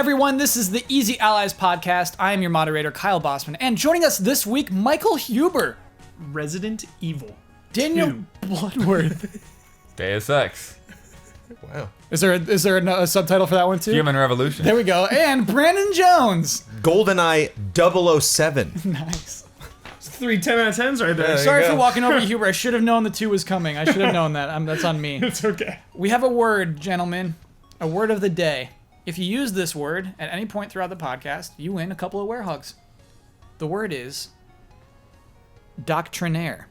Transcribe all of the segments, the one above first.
everyone. This is the Easy Allies podcast. I am your moderator, Kyle Bossman. And joining us this week, Michael Huber. Resident Evil. Daniel Bloodworth. Deus Ex. Wow. Is there a subtitle for that one too? Human Revolution. There we go. And Brandon Jones. GoldenEye 007. Nice. 3 10 out of 10s right there. Yeah. Sorry you for go. walking over Huber. I should have known the 2 was coming. I should have known that. That's on me. It's okay. We have a word, gentlemen. A word of the day. If you use this word at any point throughout the podcast, you win a couple of wear hugs. The word is doctrinaire.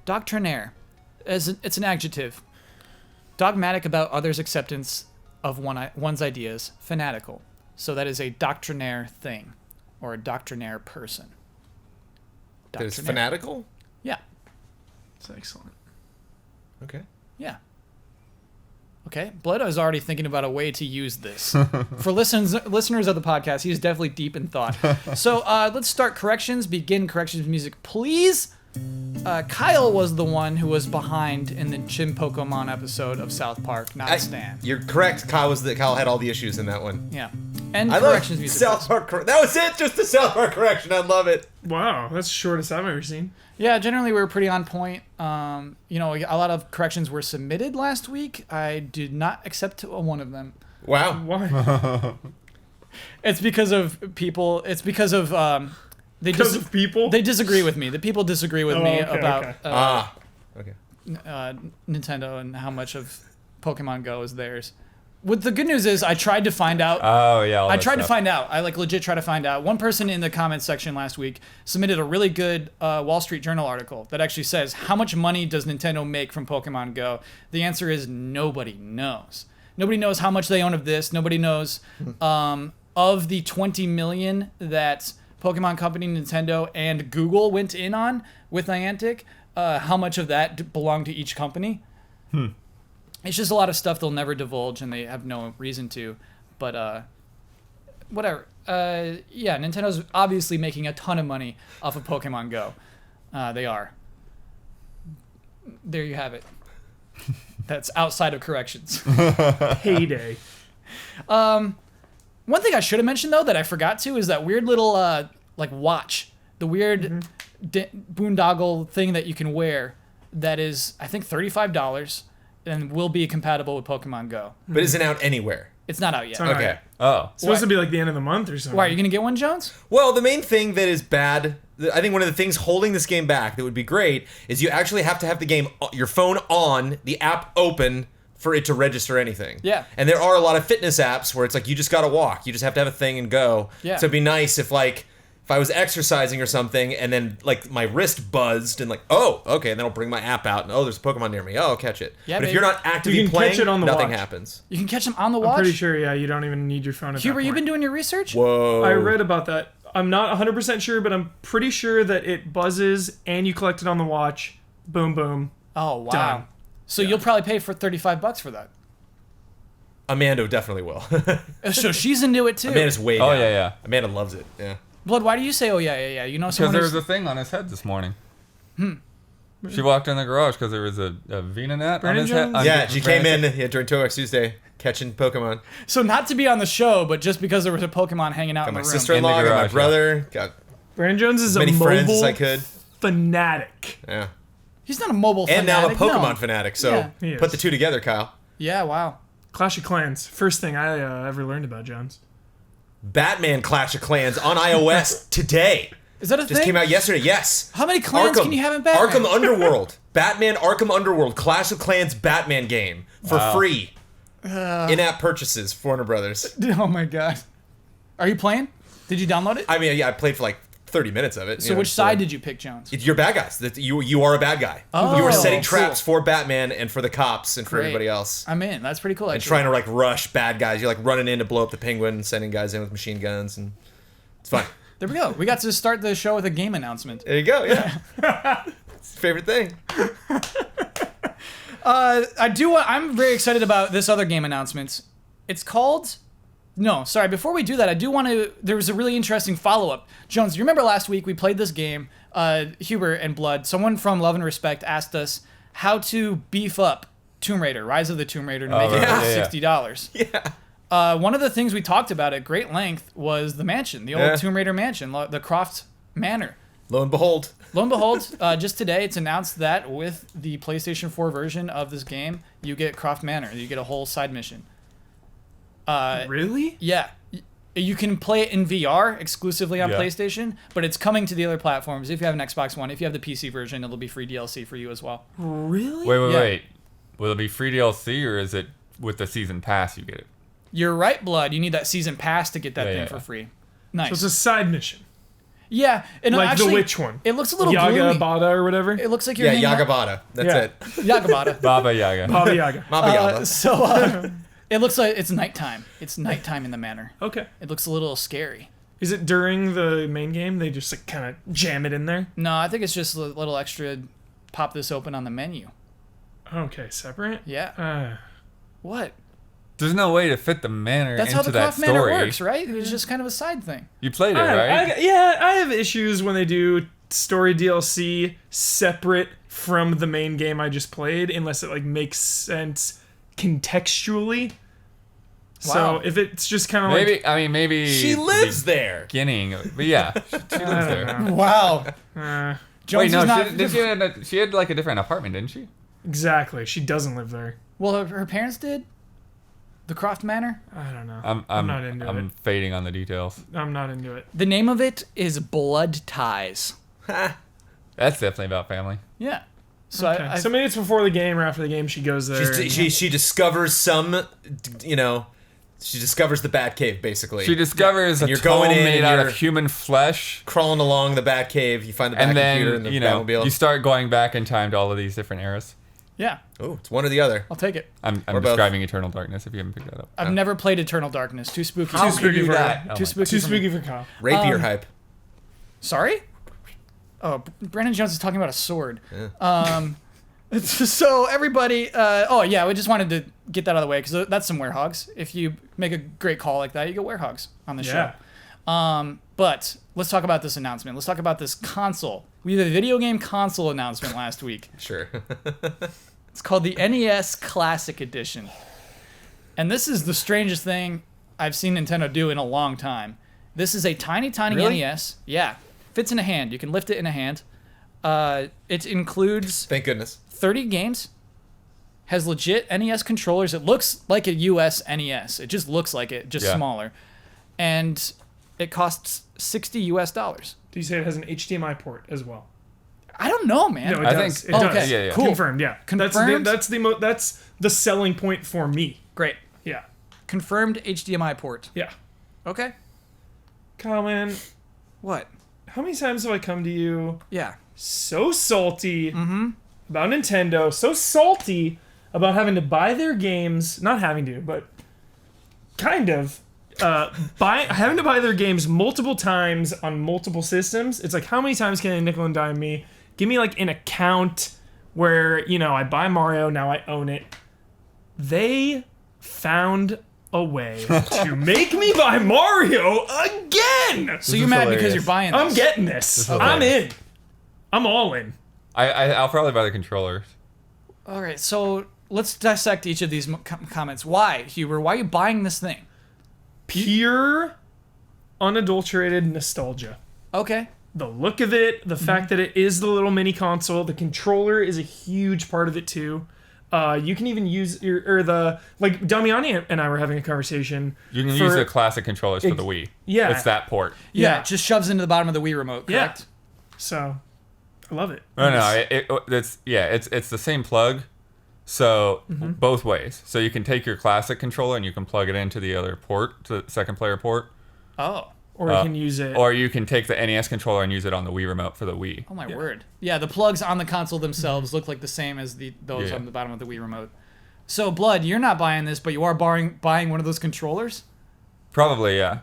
Doctrinaire. It's an adjective. Dogmatic about others' acceptance of one's ideas. Fanatical. So that is a doctrinaire thing. Or a doctrinaire person. That is Doctrinaire. fanatical? Yeah. It's excellent. Okay. Yeah. Okay. Bledo is already thinking about a way to use this. For listeners of the podcast, he's definitely deep in thought. So let's start corrections. Begin corrections music, please. Kyle was the one who was behind in the Chim Pokemon episode of South Park, not Stan. You're correct. Kyle had all the issues in that one. Yeah. And I love corrections music. South Park. That was it. Just the South Park correction. I love it. Wow, that's the shortest I've ever seen. Yeah, generally we were pretty on point. A lot of corrections were submitted last week. I did not accept one of them. Wow. Why? It's because of people. It's because of Because of people? They disagree with me. The people disagree with me okay, about okay. Okay. Nintendo and how much of Pokemon Go is theirs. What the good news is, I tried to find out. Oh, yeah. I tried to find out. I legit tried to find out. One person in the comments section last week submitted a really good Wall Street Journal article that actually says, how much money does Nintendo make from Pokemon Go? The answer is nobody knows. Nobody knows how much they own of this. Nobody knows of the 20 million that Pokemon Company, Nintendo, and Google went in on with Niantic, how much of that belonged to each company. It's just a lot of stuff they'll never divulge, and they have no reason to. But whatever. Yeah, Nintendo's obviously making a ton of money off of Pokemon Go. They are. There you have it. That's outside of corrections. Heyday. One thing I should have mentioned, though, that I forgot to, is that weird little watch. The weird boondoggle thing that you can wear that is, I think, $35 and will be compatible with Pokemon Go. But isn't out anywhere. It's not out yet. It's not Okay. out. Oh. It's supposed to be like the end of the month or something. Why, are you going to get one, Jones? Well, the main thing that is bad, I think one of the things holding this game back that would be great is you actually have to have the game, your phone on, the app open for it to register anything. Yeah. And there are a lot of fitness apps where it's like you just got to walk. You just have to have a thing and go. Yeah. So it'd be nice if I was exercising or something and then my wrist buzzed and oh, okay, and then I'll bring my app out and there's a Pokemon near me. Oh, I'll catch it. Yeah, but baby. if you're not actively You can playing, catch it on the nothing watch. happens. You can catch them on the I'm watch? pretty sure, yeah, you don't even need your phone at Huber, that you've been point. doing your research? Whoa. I read about that. I'm not 100% sure, but I'm pretty sure that it buzzes and you collect it on the watch. Boom, boom. Oh, wow. Done. So you'll probably pay for $35 for that. Amanda definitely will. So she's into it, too. Amanda's way Oh, down. yeah. Amanda loves it. Yeah. Blood, why do you say, oh, yeah? You know Because someone there who's... was a thing on his head this morning. She walked in the garage because there was a VNet on Brandon his head. Jones? Yeah, she came in during Toex Tuesday catching Pokemon. So not to be on the show, but just because there was a Pokemon hanging out Got in my the room. sister-in-law, In the got my garage, brother, got Brandon Jones is as many a friends as mobile I could. fanatic. Yeah. He's not a mobile And now a fanatic, Pokemon no. fanatic, so Yeah. He put is. the two together, Kyle. Yeah, wow. Clash of Clans. First thing I ever learned about, Jones. Batman Clash of Clans on iOS today. Is that a Just thing? came out yesterday, yes. How many clans can you have in Batman? Arkham Underworld. Batman Arkham Underworld. Clash of Clans Batman game. For free. In-app purchases, Warner Brothers. Oh my god. Are you playing? Did you download it? I mean, yeah, I played for 30 minutes of it. So which side did you pick, Jones? You're bad guys. You are a bad guy. Oh, you were setting cool. traps for Batman and for the cops and for Great. everybody else. I'm in. That's pretty cool. And trying to rush bad guys. You're running in to blow up the Penguin and sending guys in with machine guns, and it's fun. There we go. We got to start the show with a game announcement. There you go. Yeah. It's your favorite thing. I'm very excited about this other game announcement. It's called... No, sorry. Before we do that, I do want to... There was a really interesting follow-up. Jones, you remember last week we played this game, Huber and Blood. Someone from Love and Respect asked us how to beef up Tomb Raider, Rise of the Tomb Raider, to make it right. worth Yeah. $60. Yeah. One of the things we talked about at great length was the mansion, the old Tomb Raider mansion, the Croft Manor. Lo and behold. Lo and behold, just today it's announced that with the PlayStation 4 version of this game, you get Croft Manor. You get a whole side mission. Really? Yeah. You can play it in VR exclusively on PlayStation, but it's coming to the other platforms. If you have an Xbox One, if you have the PC version, it'll be free DLC for you as well. Really? Wait. Will it be free DLC or is it with the season pass you get it? You're right, Blood. You need that season pass to get that thing for free. Nice. So it's a side mission. Yeah, and Like actually, the witch one. It looks a little Yaga gloomy. Bada or whatever. It looks like you're hanging out- Yagabada. That's it. Yagabada. Baba Yaga. Baba Yaga. Mama Yaga. It looks like it's nighttime. It's nighttime in the manor. Okay. It looks a little scary. Is it during the main game? They just like kind of jam it in there? No, I think it's just a little extra. Pop this open on the menu. Okay, separate? Yeah. What? There's no way to fit the manor That's into how the that Croft Manor story. works, right? It's just kind of a side thing. You played it, right? I have issues when they do story DLC separate from the main game I just played, unless it like makes sense contextually. Wow. So if it's just kind of like Maybe She lives there. beginning, but yeah, she lives there. Wow. Jones Wait, no, is not. she had like a different apartment, didn't she? exactly. She doesn't live there. Well, her parents did. The Croft Manor. I don't know. I'm not into I'm it. fading on the details. I'm not into it. The name of it is Blood Ties. That's definitely about family. Yeah. So Okay. So maybe it's before the game or after the game she goes there. She discovers some, she discovers the Batcave, basically. She discovers a you're tome going in made and out you're of human flesh, crawling along the Batcave. You find the and Batcomputer and then the Batmobile. you start going back in time to all of these different eras. yeah, Oh, it's one or the other. I'll take it. I'm Or both. describing Eternal Darkness if you haven't picked that up. I've never played Eternal Darkness. Too spooky. How Too could spooky you for that? her. Oh Too my- spooky. Too for me. spooky for Kyle. Rapier hype. Sorry? Oh, Brandon Jones is talking about a sword. So everybody, we just wanted to get that out of the way because that's some werehogs. If you make a great call like that, you get werehogs on the show. But let's talk about this announcement. Let's talk about this console. We had a video game console announcement last week. Sure. It's called the NES Classic Edition. And this is the strangest thing I've seen Nintendo do in a long time. This is a tiny Really? NES. Yeah. Fits in a hand. You can lift it in a hand. It includes Thank goodness. 30 games. Has legit NES controllers. It looks like a US NES. It just looks like it, just smaller. And it costs $60 US. Do you say it has an HDMI port as well? I don't know, man. No, it I does. think- It okay. does. Yeah. Cool. Confirmed, yeah. Confirmed? That's the selling point for me. Great. Yeah. Confirmed HDMI port. Yeah. Okay. Kyle, man, What? how many times have I come to you Yeah. so salty about Nintendo, so salty about having to buy their games, not having to, but kind of, having to buy their games multiple times on multiple systems. It's like, how many times can they nickel and dime me? Give me like an account where, I buy Mario, now I own it. They found a way to make me buy Mario again! So you're mad because hilarious. you're buying this. I'm getting this. is I'm hilarious. in. I'm all in. I'll probably buy the controllers. All right, so let's dissect each of these comments. Why, Huber? Why are you buying this thing? Pure, unadulterated nostalgia. Okay. The look of it, the fact that it is the little mini console, the controller is a huge part of it too. You can even use Damiani and I were having a conversation. You can for- use the classic controllers for the Wii. Yeah. It's that port. Yeah, Yeah. it just shoves into the bottom of the Wii remote, correct? So, I love it. No, it's the same plug. So both ways. So you can take your classic controller and you can plug it into the other port, to the second player port. Oh. Or you can use it. Or you can take the NES controller and use it on the Wii remote for the Wii. Oh my word. Yeah, the plugs on the console themselves look like the same as those Yeah. on the bottom of the Wii remote. So, Blood, you're not buying this, but you are buying one of those controllers? Probably, yeah.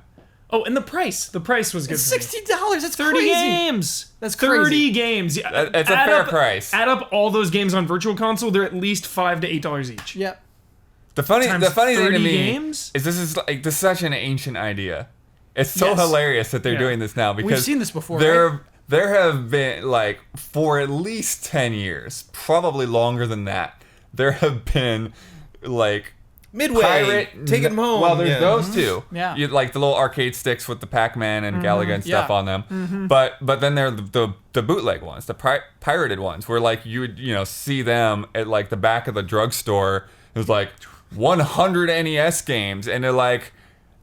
Oh, and the price. The price was good. It's for me. $60. That's 30 crazy. games. That's 30 crazy. games. Yeah, It's a add fair up- price. Add up all those games on Virtual Console, they're at least $5 to $8 each. Yep. The funny Times thing to 30 me games? is this is such an ancient idea. It's so Yes. hilarious that they're Yeah. doing this now because seen this before, There have been for at least 10 years, probably longer than that. There have been Midway, take them home. Well, there's those two. Yeah. You, like the little arcade sticks with the Pac-Man and Galaga and stuff Yeah. on them. But then there are the bootleg ones, the pirated ones, where like you would see them at like the back of the drugstore. It was like 100 NES games, and they're like.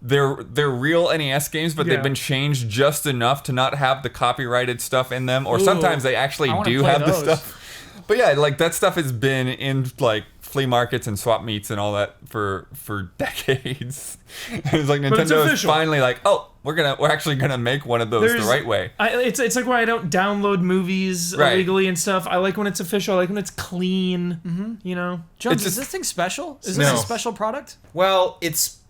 They're real NES games, but they've been changed just enough to not have the copyrighted stuff in them, or sometimes they actually do have the stuff. But yeah, like that stuff has been in like flea markets and swap meets and all that for decades. It's like Nintendo is finally like, oh, we're actually gonna make one of those the right way. It's like why I don't download movies illegally and stuff. I like when it's official. I like when it's clean. You know, Jones, is this thing special? Is this a special product? Well, it's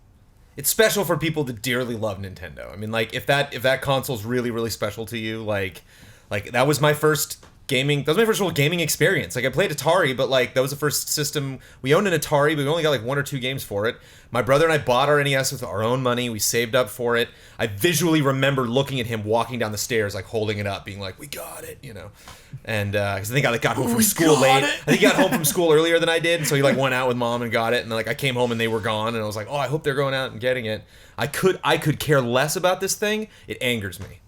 special for people that dearly love Nintendo. I mean, like if that console's really, really special to you, like that was my first gaming. That was my first real gaming experience. Like I played Atari, but like that was the first system we owned. An Atari, but we only got like 1 or 2 games for it. My brother and I bought our NES with our own money. We saved up for it. I visually remember looking at him walking down the stairs, like holding it up, being like, "We got it," And because I think I like got home from school late. I think he got home from school earlier than I did, and so he like went out with mom and got it. And then like I came home and they were gone, and I was like, "Oh, I hope they're going out and getting it." I could care less about this thing. It angers me.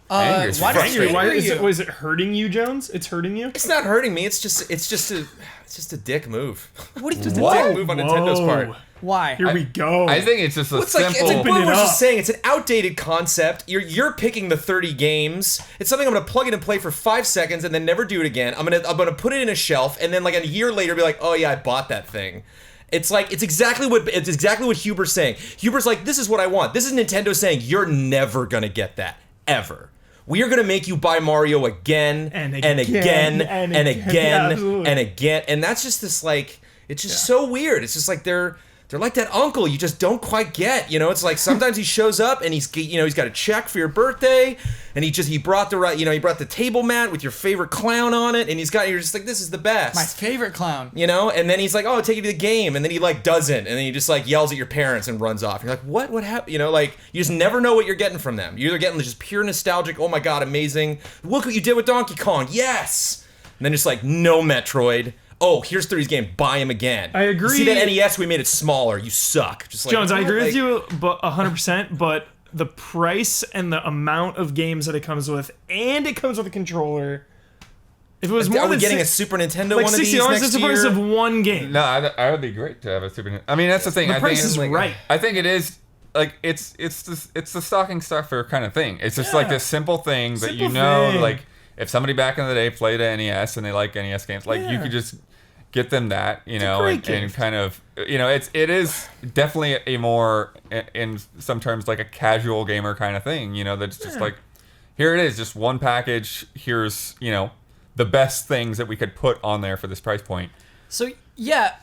Why was it hurting you, Jones? It's hurting you. It's not hurting me. It's just a dick move. What are you Just a dick move on Nintendo's part. Why? Here we go. I think it's just a simple. It's like what I was just saying. It's an outdated concept. You're picking the 30 games. It's something I'm gonna plug in and play for 5 seconds and then never do it again. I'm gonna put it in a shelf and then like a year later be like, oh yeah, I bought that thing. It's like it's exactly what Huber's saying. Huber's like, this is what I want. This is Nintendo saying you're never gonna get that ever. We are going to make you buy Mario again and again and again and again. And that's just this like, it's just so weird. It's just like they're like that uncle you just don't quite get. It's like sometimes he shows up and he's got a check for your birthday and he brought he brought the table mat with your favorite clown on it and you're just like, this is the best. My favorite clown. And then he's like, oh, I'll take you to the game. And then he like doesn't. And then he just like yells at your parents and runs off. You're like, what happened? Like you just never know what you're getting from them. You're either getting just pure nostalgic, oh my God, amazing. Look what you did with Donkey Kong. Yes. And then just like, no Metroid. Oh, here's 30's game. Buy him again. I agree. You see that NES? We made it smaller. You suck. Just like, Jones, I agree with you, but 100%. But the price and the amount of games that it comes with, and it comes with a controller. If it was more than getting a Super Nintendo like one of these $60, next that's the year. price of one game. No, I would be great to have a Super Nintendo. I mean, that's the thing. The I price think is right. I think it is. Like it's the stocking stuffer kind of thing. It's just like this simple thing that like if somebody back in the day played a NES and they like NES games, like you could just get them that, and kind of, it is definitely a more, in some terms, like a casual gamer kind of thing, that's just like, here it is, just one package, here's, the best things that we could put on there for this price point. So, yeah,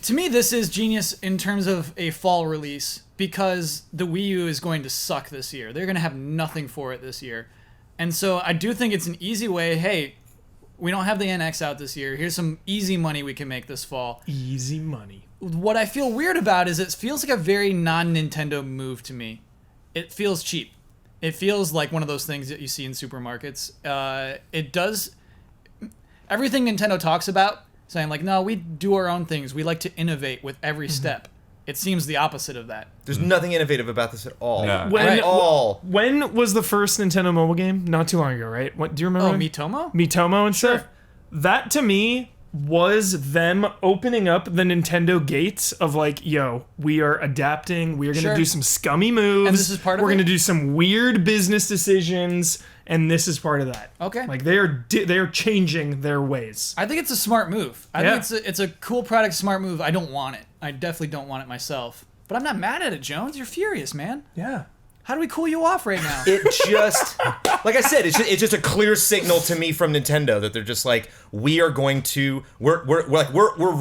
to me, this is genius in terms of a fall release because the Wii U is going to suck this year. They're going to have nothing for it this year. And so I do think it's an easy way, hey, we don't have the NX out this year. Here's some easy money we can make this fall. Easy money. What I feel weird about is it feels like a very non-Nintendo move to me. It feels cheap. It feels like one of those things that you see in supermarkets. It does everything Nintendo talks about, saying like, no, we do our own things. We like to innovate with every step. It seems the opposite of that. There's nothing innovative about this at all. No. At all. When was the first Nintendo mobile game? Not too long ago, right? What do you remember? Oh, Miitomo? Miitomo and stuff. Sure. That to me was them opening up the Nintendo gates of like, yo, we are adapting. We are going to do some scummy moves. And this is part of We're it? going to do some weird business decisions, and this is part of that. Okay. Like they are changing their ways. I think it's a smart move. I think it's a cool product, smart move. I don't want it. I definitely don't want it myself. But I'm not mad at it, Jones. You're furious, man. Yeah. How do we cool you off right now? It just, like I said, it's just a clear signal to me from Nintendo that they're just like, we're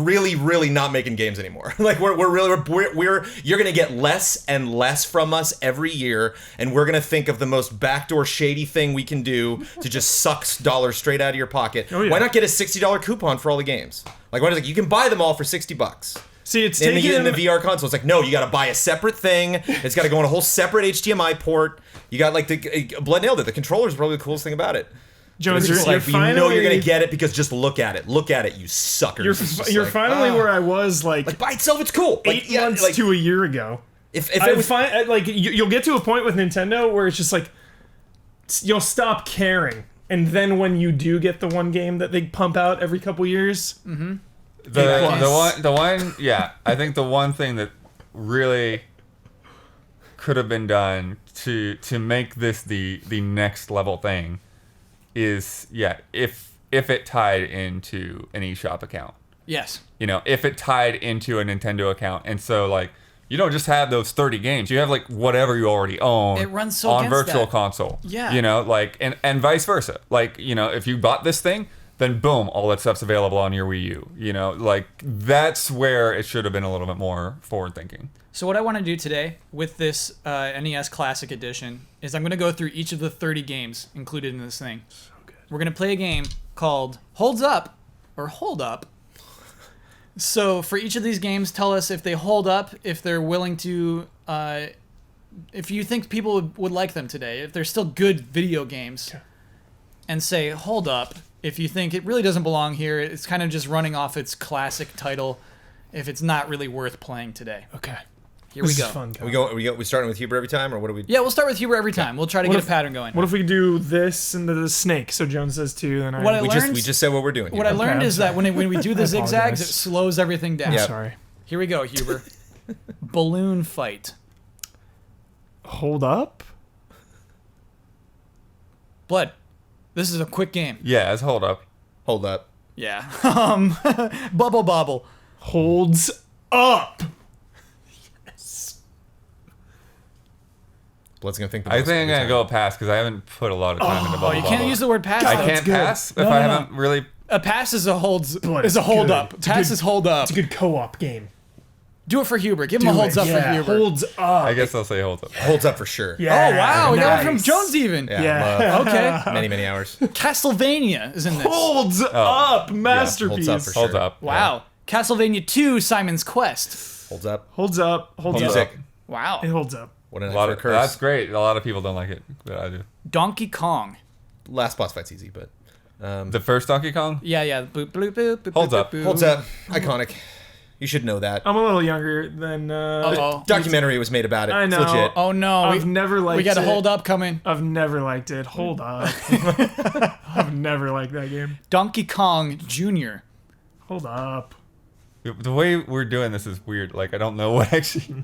really, really not making games anymore. Like you're gonna get less and less from us every year, and we're gonna think of the most backdoor shady thing we can do to just suck dollars straight out of your pocket. Oh, yeah. Why not get a $60 coupon for all the games? Like why is it, you can buy them all for $60. See, it's in taking the VR console. It's like, no, you got to buy a separate thing. It's got to go on a whole separate HDMI port. You got like Blood nailed it. The controller is probably the coolest thing about it. Jones, It's you're like, you finally, know you're gonna get it because just look at it. Look at it, you suckers. It's just You're like, finally where I was like by itself, it's cool. 8 months to a year ago. If I it was find like you'll get to a point with Nintendo where it's just like you'll stop caring, and then when you do get the one game that they pump out every couple years, the one yeah, I think the one thing that really could have been done to make this the next level thing is if it tied into an eShop account. Yes. You know, if it tied into a Nintendo account, and so like you don't just have those 30 games, you have like whatever you already own. It runs so on against Virtual that. Console. Yeah. You know, like and vice versa. Like, you know, if you bought this thing, then boom, all that stuff's available on your Wii U. You know, like that's where it should have been a little bit more forward thinking. So what I want to do today with this NES Classic Edition is I'm going to go through each of the 30 games included in this thing. So good. We're going to play a game called Holds Up or Hold Up. So for each of these games, tell us if they hold up, if they're willing to, if you think people would like them today, if they're still good video games, and say hold up. If you think it really doesn't belong here, it's kind of just running off its classic title, if it's not really worth playing today. okay, Here we this go. is fun. we starting with Hubert every time, or what do we? Yeah, we'll start with Hubert every time. We'll try to get a pattern going. What if we do this and the snake? So Jones says two, then What I We learned, just said what we're doing. what I Hubert. learned I'm is that when we do the I zigzags, apologize. it slows everything down. I'm Yeah. sorry. Here we go, Huber. Balloon fight. Hold up. Blood. This is a quick game. Yeah, it's hold up. Hold up. Yeah. Bubble bobble. Holds up. Blood's gonna think. The I most think I'm every gonna time. go pass because I haven't put a lot of time into Oh, bubble you can't bubble. use the word pass. I though. can't pass if No, I no, no. haven't really. A pass is a holds. Blood, Is a hold good. up. It's a Pass good- is hold up. It's a good co-op game. Do it for Huber. Give him a holds up for Huber. Holds up. I guess I'll say hold up. Holds up for sure. Yeah. Oh wow, we got it from nice. Jones even. Yeah. Yeah. Okay. Many hours. Castlevania is in this. Holds up. Masterpiece. holds up for sure. Holds up. Wow. Castlevania 2: Simon's Quest. Holds up. Holds up. Holds up. Music. Wow. It holds up. What an A lot for of curse. that's great. A lot of people don't like it, but I do. Donkey Kong. Last boss fight's easy, but The first Donkey Kong. Yeah, yeah. Boop, bloop, boop, boop, Holds boop, up. boop. holds up. Iconic. You should know that. I'm a little younger than. Uh-oh. Documentary was made about it. I know. It's legit. Oh no. I've never liked We got a it. hold up coming. I've never liked it. Hold up. I've never liked that game. Donkey Kong Jr. Hold up. The way we're doing this is weird. Like I don't know what actually.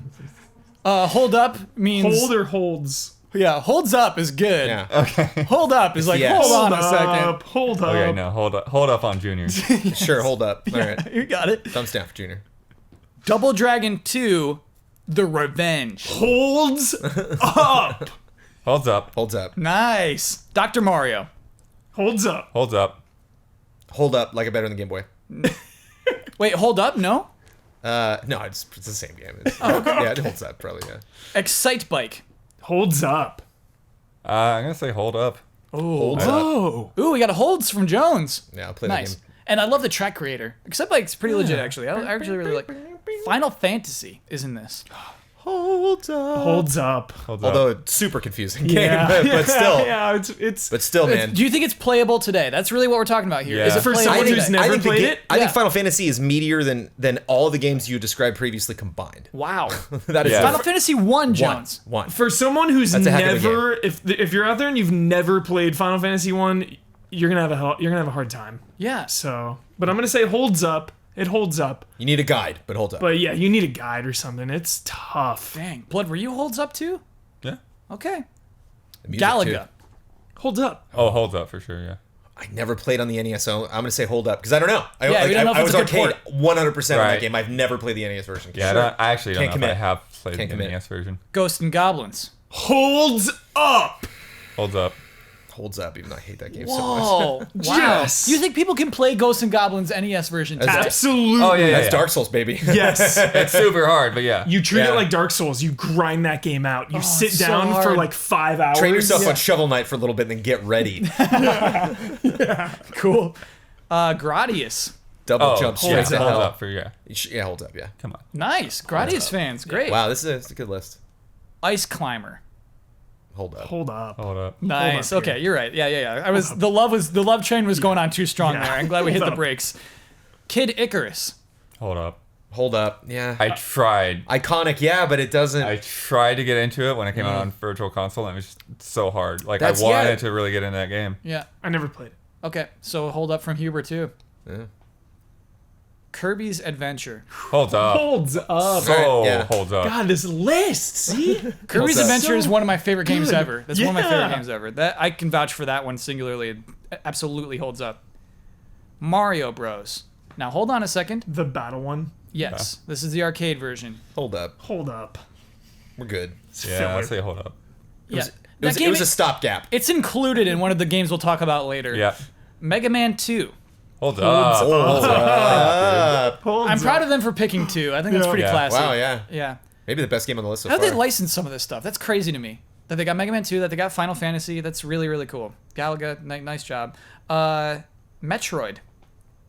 Hold up means Hold or holds? yeah. Holds up is good. Yeah. Okay. Hold up is like yes. hold on a Hold second. up. Hold up. Okay. No. Hold up on Junior. Sure. Hold up. All right. You got it. Thumbs down for Junior. Double Dragon 2: The Revenge. Holds up. Holds up. Holds up. Nice. Dr. Mario. Holds up. Holds up. Hold up. Like it better than the Game Boy. Wait, hold up? No. No, it's the same game. Yeah, it holds up probably. Yeah. Excite Bike. Holds up. I'm gonna say hold up. Holds up. Oh. Ooh, we got a holds from Jones. Yeah, I'll play that Nice. game. And I love the track creator. Excite Bike's pretty legit, actually. I actually really like. Final Fantasy is in this. Holds up. Holds up. Holds up. Although it's super confusing game, Yeah. but still, Yeah. It's. but still, man. Do you think it's playable today? That's really what we're talking about here. Yeah. Is it For playable someone today? who's never the played ga- it? I think Yeah. Final Fantasy is meatier than all the games you described previously combined. Wow. That is Yeah. Final Fantasy 1, Jones. One. For someone who's That's a heck of a never, if you're out there and you've never played Final Fantasy 1, you're gonna have a hard time. Yeah. So, but I'm gonna say holds up. It holds up. You need a guide, but holds up. But yeah, you need a guide or something. It's tough. Dang. Blood, were you holds up too? Yeah. Okay. The music, Galaga. too. Holds up. Oh, holds up for sure. Yeah. I never played on the NES, so I'm gonna say hold up because I don't know. Yeah, we don't know if I it's was a good arcade 100% on that Right. game. I've never played the NES version. Yeah. I actually don't Can't know if I commit. have played Can't the commit. NES version. Ghosts and Goblins. Holds up. Holds up. Holds up, even though I hate that game so much. Whoa. Wow. Yes. You think people can play Ghosts and Goblins NES version today? Absolutely. Oh yeah. That's Dark Souls, baby. Yes. It's super hard, but yeah. You treat Yeah. it like Dark Souls. You grind that game out. You sit it's so down for hard. like 5 hours. Train yourself Yeah. on Shovel Knight for a little bit, and then get ready. Cool. Gradius. Double Oh, jump yeah, straight to holds hell. up for yeah. Yeah, holds up. Yeah. Come on. Nice. Gradius fans. Great. Wow, this is a good list. Ice Climber. Hold up. Hold up. Hold up. Nice. Hold up Okay, here. you're right. Yeah. The love train was going on too strong Yeah. there. I'm glad we hit Hold the up. brakes. Kid Icarus. Hold up. Hold up. Yeah. I tried. Iconic, yeah, but it doesn't. I tried to get into it when it came out on Virtual Console, and it was just so hard. Like, That's- I wanted yeah. to really get into that game. Yeah. I never played it. Okay, so hold up from Huber too. Yeah. Kirby's Adventure. Holds up. Holds up. So Yeah. holds up. God, this list. See? Kirby's up. Adventure is So one of my favorite games good. ever. That's one of my favorite Yeah. games ever. That I can vouch for that one singularly. It absolutely holds up. Mario Bros. Now hold on a second. The battle one. Yes, this is the arcade version. Hold up. Hold up. We're good. It's Yeah, filler. I'd say hold up. Yeah, It was a stopgap. It's included in one of the games we'll talk about later. Yeah. Mega Man 2. Holds up. Hold up. Holds I'm proud up. of them for picking 2. I think that's Yeah. pretty Yeah. classy. Wow, yeah. Yeah. Maybe the best game on the list so How far. did they license some of this stuff? That's crazy to me. That they got Mega Man 2, that they got Final Fantasy. That's really, really cool. Galaga, nice job. Metroid.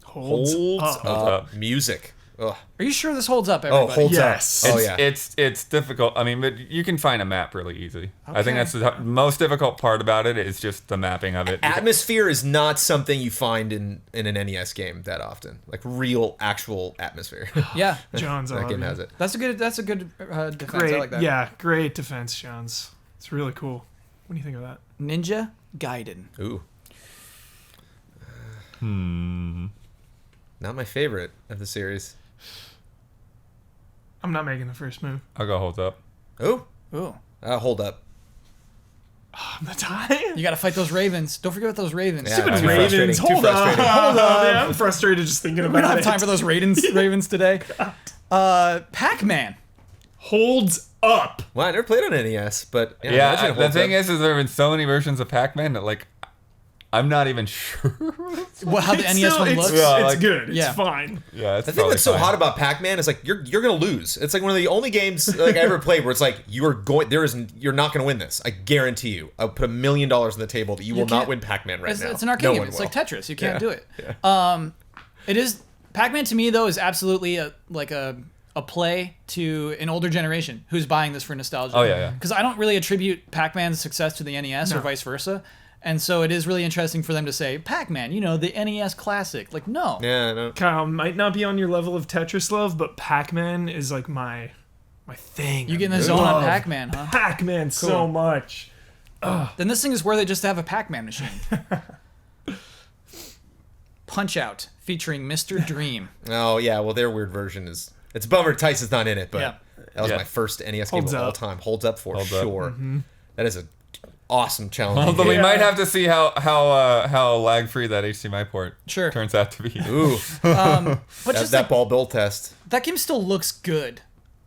Holds up. up. Music. Ugh. Are you sure this holds up, Oh, everybody? holds Yes. up. Oh, It's, yeah. it's difficult. I mean, but you can find a map really easy. I Okay. think that's the most difficult part about it is just the mapping of it. Atmosphere is not something you find in an NES game that often. Like real, actual atmosphere. Yeah. Jones, I That love game you. has it. That's a good defense. Great. I like that. Yeah, great defense, Jones. It's really cool. What do you think of that? Ninja Gaiden. Ooh. Not my favorite of the series. I'm not making the first move. I'll go holds up. Ooh. Ooh. Hold up. I'm the tie. You got to fight those ravens. Don't forget about those ravens. Yeah, Stupid too Ravens. frustrating, too Hold up. frustrating. Hold up. Yeah, I'm frustrated just thinking We about don't have it. time for those ravens today. Pac-Man. Holds up. Well, I never played on NES, but Yeah, imagine it the holds thing up. is there have been so many versions of Pac-Man that, like, I'm not even sure. Well, how the It's NES still- one it's, looks. Yeah, it's like- good. It's Yeah. fine. Yeah, it's The thing probably that's so fine. hot about Pac-Man is like you're gonna lose. It's like one of the only games like I ever played where it's like you're not gonna win this. I guarantee you. I'll put $1 million on the table that you will not can't- win Pac-Man right It's, now. it's an arcade No game. one It's will. like Tetris. You can't Yeah. do it. Yeah. It is Pac-Man to me though is absolutely a play to an older generation who's buying this for nostalgia. Oh, yeah. Because I don't really attribute Pac-Man's success to the NES or No. vice versa, and so it is really interesting for them to say Pac-Man, the NES classic. Like no, Yeah, no. Kyle, might not be on your level of Tetris love, but Pac-Man is like my thing. you get in the I zone on love Pac-Man, huh? Pac-Man so much. Then this thing is worth it just to have a Pac-Man machine. Punch Out featuring Mr. Dream. Oh yeah, well their weird version is it's a bummer Tyson's not in it, but Yeah. that was Yeah. my first NES game Holds of all up. time. Holds up for Holds up. sure. That is a awesome challenge. Although we Yeah. might have to see how lag free that HDMI port Sure. turns out to be. Ooh, But just that like, ball bill test. that game still looks good.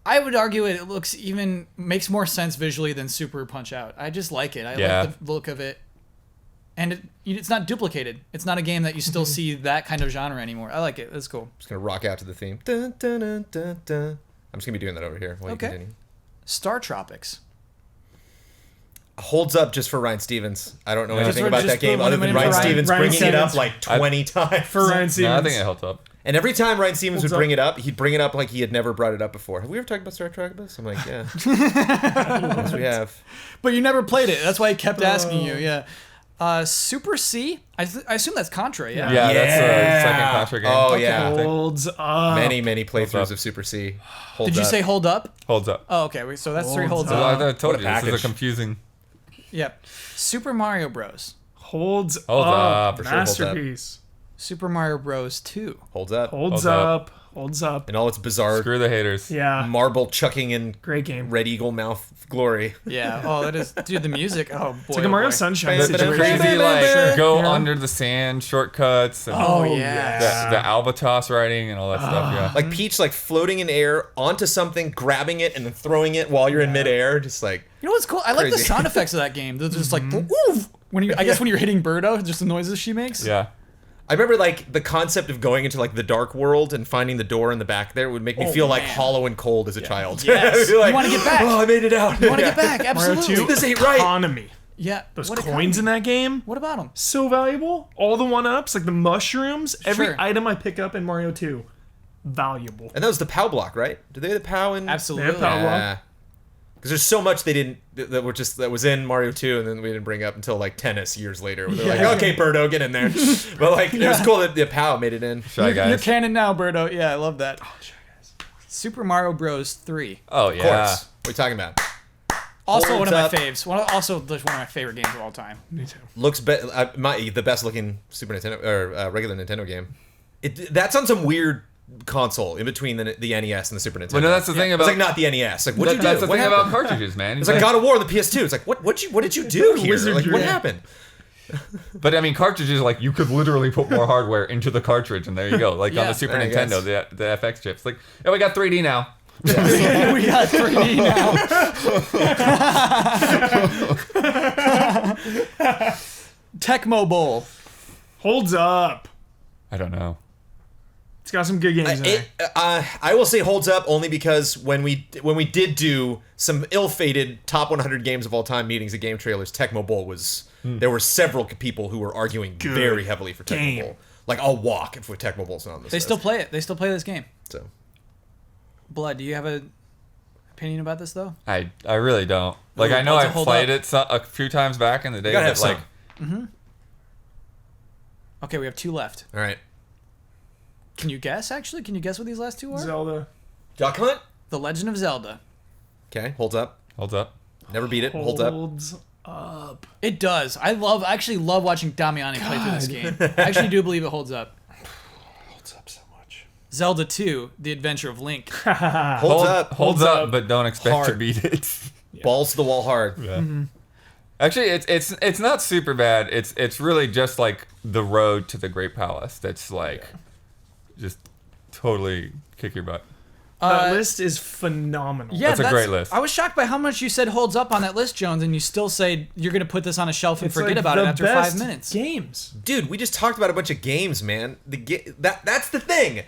I would argue it makes more sense visually than Super Punch Out. I just like it. I Yeah. like the look of it. And it's not duplicated. It's not a game that you still see that kind of genre anymore. I like it. That's cool. Just gonna rock out to the theme. Dun, dun, dun, dun, dun. I'm just gonna be doing that over here while Okay. you continue. Star Tropics. Holds up just for Ryan Stevens. I don't know Yeah. anything Just about for- that just game for other one than minute Ryan for Stevens Ryan bringing it up Stevens. like 20 times. For Ryan No, I Stevens. think it holds up. And every time Ryan Stevens would Holds bring it up, he'd bring it up like he had never brought it up before. Have we ever talked about Star Tropics? I'm like, yeah. Yes, we have. But you never played it. That's why I kept asking you. Yeah. Super C. I assume that's Contra. Yeah. Yeah, that's the Yeah. second Contra game. Oh, Okay. yeah. Holds up. Many playthroughs up. of Super C. Holds Did you up. say hold up? Holds up. Oh, okay. So that's three holds Holds up. I told What you a this is a package. confusing. Yep. Super Mario Bros. Holds Holds up. up, for sure, holds up. Masterpiece. Super Mario Bros. 2. Holds up. Holds Holds up. up. Holds up. And all its bizarre Screw the haters. Yeah. marble chucking in Great game. Red Eagle mouth glory. Yeah. Oh, that is. Dude, the music. Oh boy. It's like a Mario Sunshine The situation. crazy like Sure. go Yeah. under the sand shortcuts and Oh, Oh, yeah. the albatross riding and all that stuff. Yeah. Like Peach like floating in air onto something, grabbing it, and then throwing it while you're in midair. Just like, You know what's cool? I like the Crazy. sound effects of that game. They're just like oof. When you, I guess when you're hitting Birdo, just the noises she makes. Yeah. I remember like the concept of going into like the dark world and finding the door in the back there would make me Oh, feel like man. hollow and cold as a child. Yes. You're like, You wanna get back. Oh, I made it out. You want to get back? Absolutely. Mario 2. This ain't right. Economy. Yeah. Those What coins economy? in that game. What about them? So valuable. All the 1-ups, like the mushrooms. Every Sure. item I pick up in Mario 2. Valuable. And that was the POW block, right? Did they have the POW in? Absolutely. Yeah, POW block. Yeah. Because there's so much they didn't that was in Mario 2, and then we didn't bring up until like tennis years later. They're like, okay, Birdo, get in there. But like, it was cool that the POW made it in. Shy Guys. You're canon now, Birdo. Yeah, I love that. Oh, Shy Guys. Super Mario Bros. 3. Oh, Of yeah. course. What are you talking about? Also Holds one of my up. faves. Also one of my favorite games of all time. Me too. Looks the best looking Super Nintendo or regular Nintendo game. That's on some weird console in between the NES and the Super Nintendo. Well, no, that's the thing It's about like not the NES. Like, what'd you do? That's the What thing happened? about cartridges, man. It's like God of War on the PS2. It's like, what did you do here? Like, what Wizardry. happened? But I mean, cartridges, like, you could literally put more hardware into the cartridge, and there you go. Like on Yeah, the Super I guess. Nintendo, the FX chips. Like, yeah, we got 3D now. We got 3D now. Tecmo Bowl. Holds up. I don't know. It's got some good games in there. I will say holds up only because when we did do some ill-fated top 100 games of all time meetings at Game Trailers, Tecmo Bowl was there were several people who were arguing very heavily for Tecmo game. Bowl. Like, I'll walk if Tecmo Bowl's not on this They list. still play it. They still play this game. So Blood, do you have an opinion about this though? I really don't. Like, Ooh, I know Blood's I a hold played up. it a few times back in the day, gotta but have like, some. Okay, we have 2 left. all right, Can you guess, actually? Can you guess what these last 2 are? Zelda. Duck Hunt. The Legend of Zelda. Okay, holds up. holds up. Never beat it. Holds up. Holds up. It does. I actually love watching Damiani play through this game. I actually do believe it holds up. Holds up so much. Zelda 2, The Adventure of Link. Holds up. Holds up, but don't expect to Hard. beat it. Balls to the wall hard. Yeah. Actually, it's not super bad. It's really just like the road to the Great Palace. That's like, just totally kick your butt. That list is phenomenal. Yeah, That's a great list. I was shocked by how much you said holds up on that list, Jones, and you still say you're going to put this on a shelf and It's forget like about it the after best 5 minutes. Games. Dude, we just talked about a bunch of games, man. That's the thing.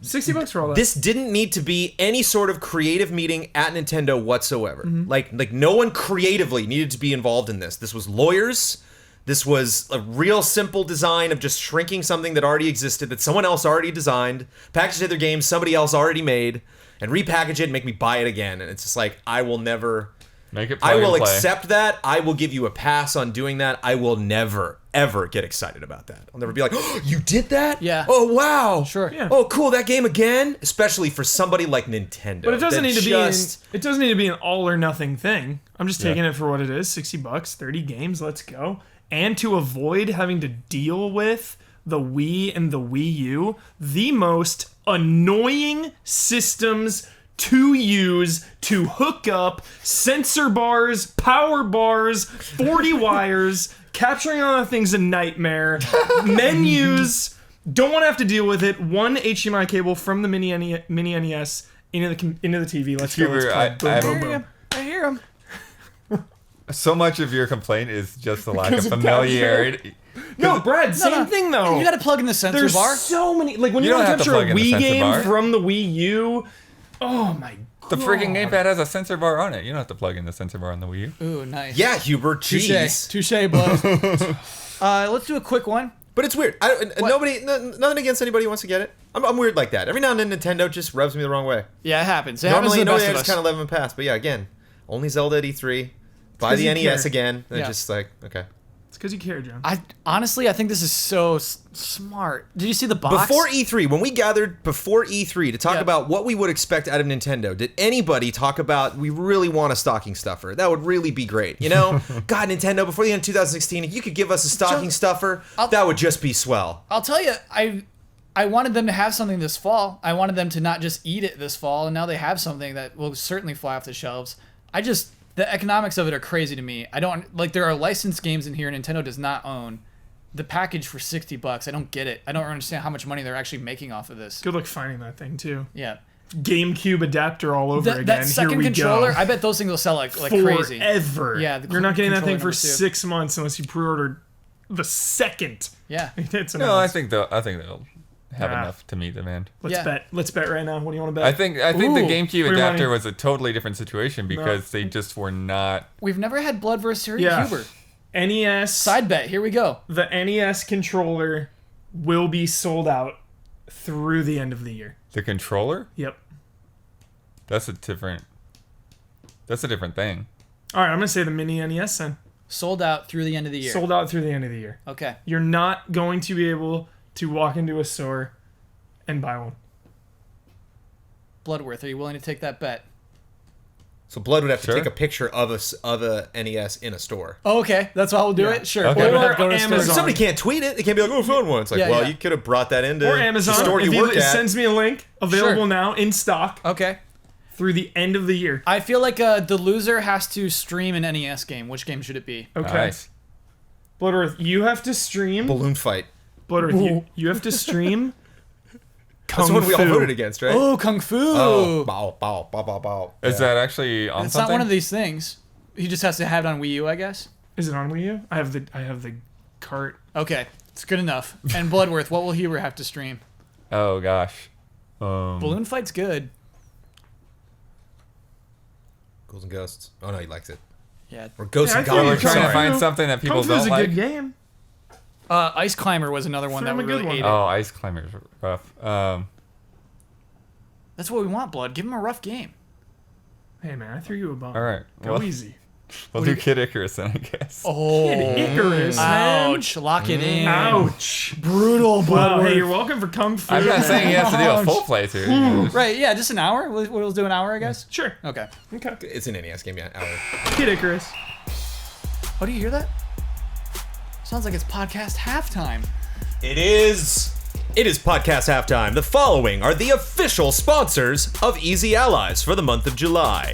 $60 for all that. This didn't need to be any sort of creative meeting at Nintendo whatsoever. Like no one creatively needed to be involved in this. This was lawyers. This was a real simple design of just shrinking something that already existed, that someone else already designed, package it their game somebody else already made, and repackage it and make me buy it again. And it's just like, I will never... Make it play I will and play. accept that. I will give you a pass on doing that. I will never, ever get excited about that. I'll never be like, oh, you did that? Yeah. Oh, wow. Sure. Yeah. Oh, cool, that game again? Especially for somebody like Nintendo. But it doesn't that need to just- be. It doesn't need to be an all or nothing thing. I'm just taking it for what it is. $60, 30 games. Let's go. And to avoid having to deal with the Wii and the Wii U, the most annoying systems to use to hook up sensor bars, power bars, 40 wires, capturing all that thing's a nightmare. Menus, don't want to have to deal with it. One HDMI cable from the mini NES into the TV. Let's go. Let's I- play. I- Boom, boom, boom. I hear him. So much of your complaint is just the lack of Because of familiarity. No, Brad, same no. thing though. You got to plug in the sensor There's bar. so many. Like when You you don't want have to to capture a plug in the Wii sensor game bar. from the Wii U. Oh my god. The freaking gamepad has a sensor bar on it. You don't have to plug in the sensor bar on the Wii U. Ooh, nice. Yeah, Hubert, jeez. Touche, bud. Let's do a quick one. But it's weird. Nothing against anybody who wants to get it. I'm weird like that. Every now and then Nintendo just rubs me the wrong way. Yeah, it happens. It happens Normally, to the I best of just us. kind of let them pass. But yeah, again, only Zelda at E3. Buy 'cause the you NES care. again. And Yeah. just like, okay. It's because you care, John. I think this is so smart. Did you see the box? Before E3, when we gathered before E3 to talk Yeah. about what we would expect out of Nintendo, did anybody talk about we really want a stocking stuffer? That would really be great. You know? God, Nintendo, before the end of 2016, if you could give us a stocking stuffer, that would just be swell. I'll tell you, I wanted them to have something this fall. I wanted them to not just eat it this fall, and now they have something that will certainly fly off the shelves. The economics of it are crazy to me. I don't like. There are licensed games in here Nintendo does not own. The package for $60, I don't get it. I don't understand how much money they're actually making off of this. Good luck finding that thing too. Yeah, GameCube adapter all over again. that second Here we controller, go. I bet those things will sell like crazy. Forever. Yeah, the You're not getting that thing controller for number 2. 6 months unless you pre-ordered the second. Yeah, It's No, I announced. think they'll have Nah. enough to meet demand. Let's Yeah. bet. Let's bet right now. What do you want to bet? I think the Ooh, GameCube free adapter money. was a totally different situation because they just were not. we've never had Blood vs. Harry Yeah. Huber. NES. Side bet. Here we go. The NES controller will be sold out through the end of the year. The controller? Yep. That's a different. That's a different thing. All right, I'm gonna say the mini NES then. Sold out through the end of the year. Sold out through the end of the year. Okay. You're not going to be able to walk into a store and buy one. Bloodworth, are you willing to take that bet? So Blood would have to Sure. take a picture of a NES in a store. Oh, okay. That's how we'll do Yeah. it? Sure. Okay. We'll Or have to go to a store. Amazon. Somebody can't tweet it. They can't be like, "Oh, I found one." It's like, Yeah, well, yeah. you could have brought that into Or Amazon. the store if you work he at. sends me a link, available Sure. now in stock Okay. through the end of the year. I feel like the loser has to stream an NES game. Which game should it be? Okay. Nice. Bloodworth, you have to stream. Balloon fight. Bloodworth, you have to stream. That's the one we all voted against, right? Oh, Kung Fu. Oh, bow, bow, bow, bow, bow. Is that actually on It's something? not one of these things. He just has to have it on Wii U, I guess. Is it on Wii U? I have the cart. Okay. It's good enough. And Bloodworth, what will he have to stream? Oh gosh. Balloon Fight's good. Ghouls and Ghosts. Oh no, he likes it. Yeah. Or Ghosts Yeah, and I thought you We're were Goblins. trying to Sorry. find something that people Kung Fu's don't a like. good game. Ice Climber was another one Throw that him we a good really one. hated. Oh, Ice Climber's rough. That's what we want, Blood. Give him a rough game. Hey man, I threw you a bomb. All right. Go Well, easy. we'll do Kid Icarus then, I guess. Oh. Icarus, man. Ouch. Lock it in. Ouch. Brutal, Wow. Bloodworth. Hey, you're welcome for Kung Fu. I'm not saying you have to do a Ouch. full playthrough. You know, just- Right, yeah, just an hour. We'll do an hour, I guess. Sure. Okay. Okay. It's an NES game, yeah. Hour. Kid Icarus. Oh, do you hear that? Sounds like it's podcast halftime. It is. It is podcast halftime. The following are the official sponsors of Easy Allies for the month of July: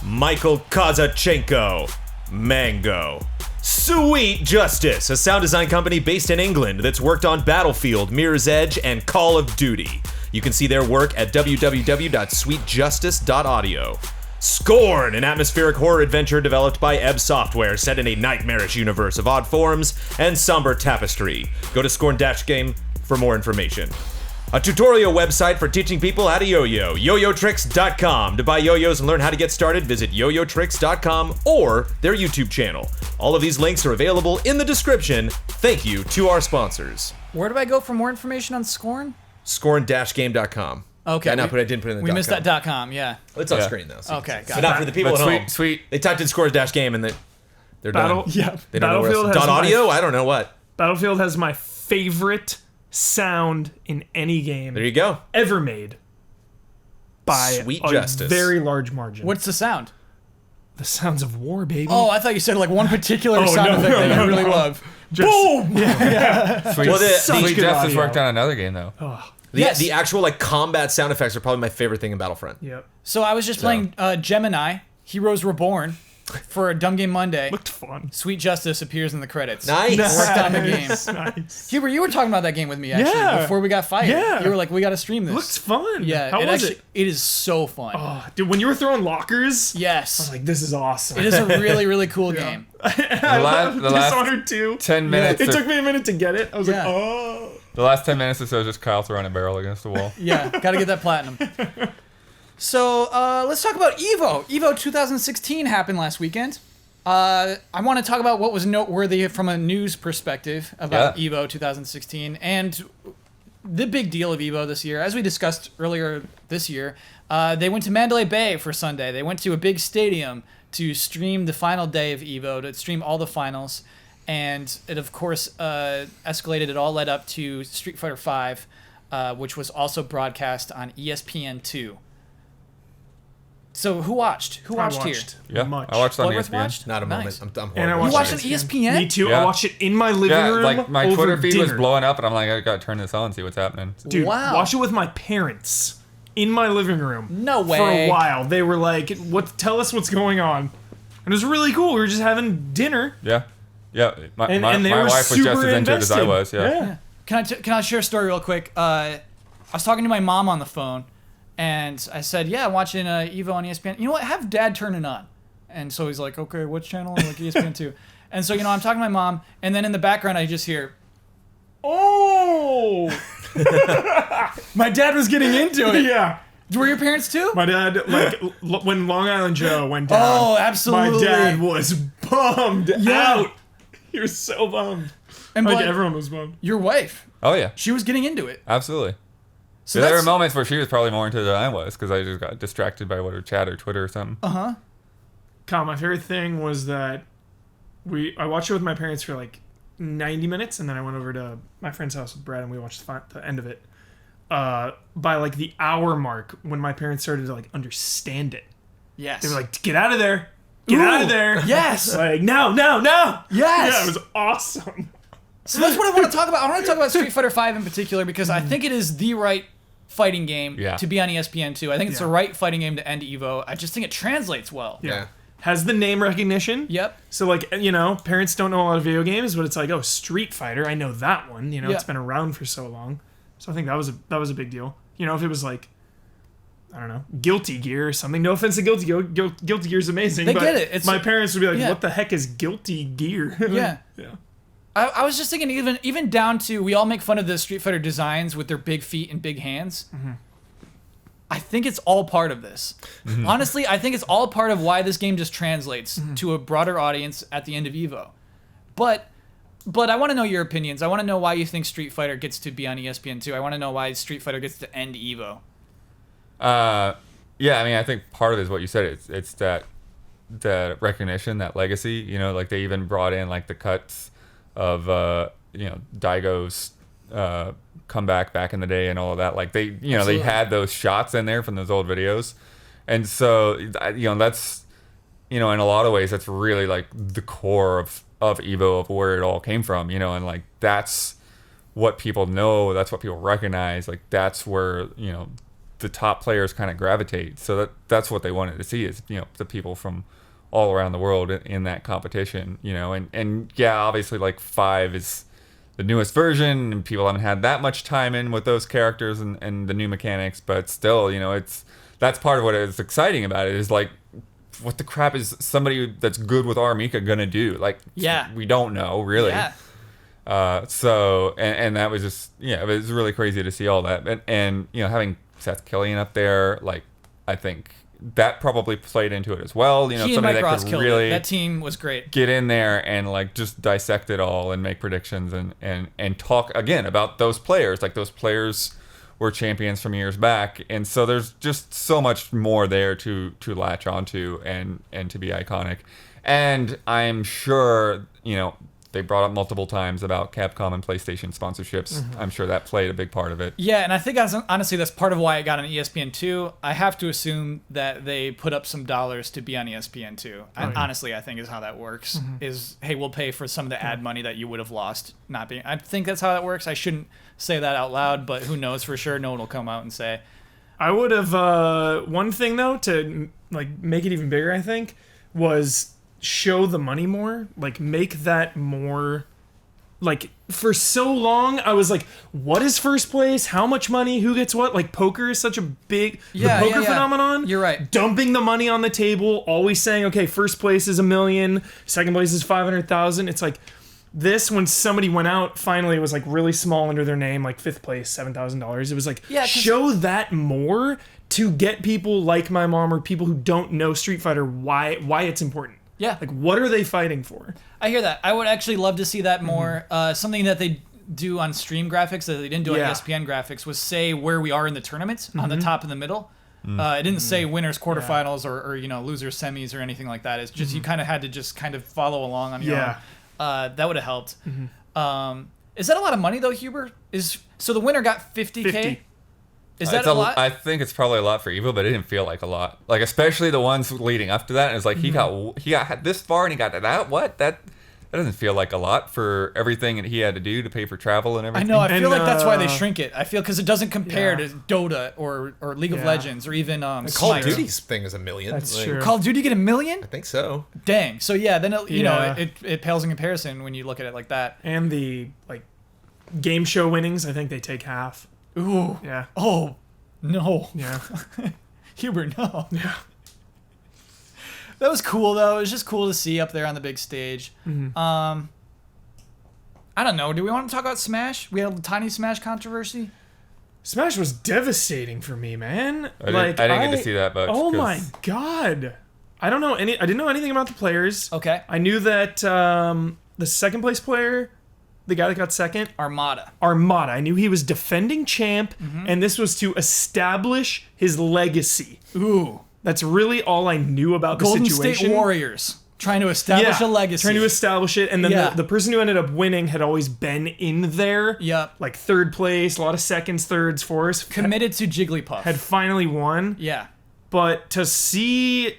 Michael Kazachenko, Mango, Sweet Justice, a sound design company based in England that's worked on Battlefield, Mirror's Edge, and Call of Duty. You can see their work at www.sweetjustice.audio. Scorn, an atmospheric horror adventure developed by Ebb Software, set in a nightmarish universe of odd forms and somber tapestry. Go to Scorn-Game for more information. A tutorial website for teaching people how to yo-yo, yoyotricks.com. To buy yo-yos and learn how to get started, visit yoyotricks.com or their YouTube channel. All of these links are available in the description. Thank you to our sponsors. Where do I go for more information on Scorn? Scorn-game.com. Okay. I didn't put it in the We missed .com. that .com, yeah. It's on Yeah. screen though. So Okay, got but it. not for the people But at home. sweet. They typed in scores-game and they're Battle. done. Yeah. They don't know where Battlefield else. has Dot audio? I don't know what. Battlefield has my favorite sound in any game There you go. ever made. By Sweet a Justice. very large margin. What's the sound? The sounds of war, baby? Oh, I thought you said like one particular Oh, sound no, effect no, that no, you really no. love. Just- Boom! Sweet, Well, such Sweet good Justice audio. worked on another game though. Yes. The actual like combat sound effects are probably my favorite thing in Battlefront. Yep. So I was just playing Gemini, Heroes Reborn, for a Dumb Game Monday. Looked fun. Sweet Justice appears in the credits. Nice. Worked on the game. Nice. Huber, you were talking about that game with me actually Yeah. before we got fired. Yeah. You were like, we got to stream this. Looks fun. Yeah. How was actually, it? It is so fun. Oh, dude, when you were throwing lockers, I Yes. was like, this is awesome. It is a really, really cool game. I love the last Dishonored 2. 10 minutes. It or- took me a minute to get it. I was Yeah. like, oh. The last 10 minutes or so is just Kyle throwing a barrel against the wall. Yeah, got to get that platinum. So let's talk about Evo. Evo 2016 happened last weekend. I want to talk about what was noteworthy from a news perspective about Yeah. Evo 2016 and the big deal of Evo this year. As we discussed earlier this year, they went to Mandalay Bay for Sunday. They went to a big stadium to stream the final day of Evo, to stream all the finals. And it, of course, escalated. It all led up to Street Fighter V, which was also broadcast on ESPN2. So who watched? Who watched, here? Yeah, Much. I watched on Bloodworth ESPN. watched? Not a Nice. moment. I'm And I horrible. You watched on it. ESPN? Me too. Yeah. I watched it in my living Yeah, room. like my over Twitter feed was dinner. blowing up, and I'm like, I gotta turn this on and see what's happening. Dude, Wow. watch it with my parents in my living room. No For way. a while, they were like, "What? Tell us what's going on." And it was really cool. We were just having dinner, Yeah, yeah. My, and, my, and they my were wife was super just as into it as I invested. was. Yeah. Can I share a story real quick? I was talking to my mom on the phone, and I said, "Yeah, I'm watching Evo on ESPN. You know what? Have Dad turn it on." And so he's like, "Okay, which channel?" I'm like, ESPN2. And so I'm talking to my mom, and then in the background I just hear, Oh, my dad was getting into it. yeah. Were your parents too? My dad, like, when Long Island Joe went down. Oh, absolutely. My dad was bummed out. He was so bummed. And Like Blood, everyone was bummed. your wife, Oh yeah, she was getting into it. absolutely. So There were that's, moments where she was probably more into it than I was because I just got distracted by whatever chat or Twitter or something. Kyle, my favorite thing was that I watched it with my parents for like 90 minutes, and then I went over to my friend's house with Brad, and we watched the end of it. By like the hour mark, when my parents started to like understand it, Yes. they were like, "Get out of there! Get out of there!" Yes. Like, no. Yes. Yeah, it was awesome. So that's what I want to talk about. I want to talk about Street Fighter V in particular because I think it is the right fighting game to be on ESPN2. I think it's the right fighting game to end EVO. I just think it translates well. Yeah. Has the name recognition. Yep. So, like, you know, parents don't know a lot of video games, but it's like, oh, Street Fighter, I know that one. You know, it's been around for so long. So I think that was a big deal. You know, if it was like, I don't know, Guilty Gear or something. No offense to Guilty Gear. Guilty Gear is amazing. They but get it. My parents would be like, what the heck is Guilty Gear? Yeah. Yeah. I was just thinking even down to, we all make fun of the Street Fighter designs with their big feet and big hands. Mm-hmm. I think it's all part of this. Mm-hmm. Honestly, I think it's all part of why this game just translates to a broader audience at the end of EVO. But I want to know your opinions. I want to know why you think Street Fighter gets to be on ESPN2. I want to know why Street Fighter gets to end EVO. Yeah, I mean, I think part of it is what you said. It's that recognition, that legacy. You know, like they even brought in like the cuts of Daigo's comeback back in the day and all of that. Like they had those shots in there from those old videos, and so that's in a lot of ways that's really like the core of EVO, of where it all came from. And like that's what people know, that's what people recognize. Like that's where the top players kind of gravitate. So that's what they wanted to see is the people from all around the world in that competition, and yeah, obviously like 5 is the newest version and people haven't had that much time in with those characters and the new mechanics, but still, that's part of what is exciting about it is like, what the crap is somebody that's good with Mika gonna do? Like, we don't know really. Yeah. So that was just, it was really crazy to see all that. And having Seth Killian up there, like, I think that probably played into it as well. He and Mike Ross killed it. That team was great. Get in there and like just dissect it all and make predictions and talk again about those players. Like those players were champions from years back, and so there's just so much more there to latch onto and to be iconic. And I'm sure they brought up multiple times about Capcom and PlayStation sponsorships. Mm-hmm. I'm sure that played a big part of it. Yeah, and I think honestly that's part of why it got on ESPN2. I have to assume that they put up some dollars to be on ESPN2. Honestly, I think is how that works. Mm-hmm. Is, hey, we'll pay for some of the ad money that you would have lost not being. I think that's how that works. I shouldn't say that out loud, but who knows for sure? No one will come out and say. I would have one thing though to like make it even bigger. I think was show the money more, like make that more. Like for so long I was like, what is first place, how much money, who gets what? Like poker is such a big poker phenomenon. You're right. Dumping the money on the table, always saying, okay, first place is $1 million, second place is 500,000. It's like this, when somebody went out finally, it was like really small under their name, like fifth place, $7,000. It was like, show that more to get people like my mom or people who don't know Street Fighter why it's important. Yeah. Like, what are they fighting for? I hear that. I would actually love to see that more. Something that they do on stream graphics that they didn't do on ESPN graphics was say where we are in the tournaments on the top and the middle. It didn't say winners, quarterfinals, or losers, semis, or anything like that. It's just you kind of had to just kind of follow along on your own. That would have helped. Is that a lot of money though, Huber? So the winner got 50K? 50. Is that a lot? I think it's probably a lot for Evo, but it didn't feel like a lot. Like especially the ones leading up to that. It's like he got this far and he got to that. What? That doesn't feel like a lot for everything that he had to do to pay for travel and everything. I know. I feel like that's why they shrink it. I feel because it doesn't compare to Dota or League of Legends or even Call of Duty's thing is $1 million. That's true. Call of Duty get $1 million? I think so. Dang. So yeah, then it pales in comparison when you look at it like that. And the like game show winnings, I think they take half. Ooh. Yeah. Oh. No. Yeah. Huber, no. Yeah. That was cool, though. It was just cool to see up there on the big stage. Mm-hmm. I don't know. Do we want to talk about Smash? We had a tiny Smash controversy. Smash was devastating for me, man. I didn't get to see that much. Oh my god. I didn't know anything about the players. Okay. I knew that the second place player, the guy that got second, Armada. I knew he was defending champ, and this was to establish his legacy. Ooh. That's really all I knew about the Golden situation. State Warriors trying to establish a legacy. Trying to establish it, and then Yeah. the person who ended up winning had always been in there. Yep. Like third place, a lot of seconds, thirds, fourths. Committed to Jigglypuff. Had finally won. Yeah. But to see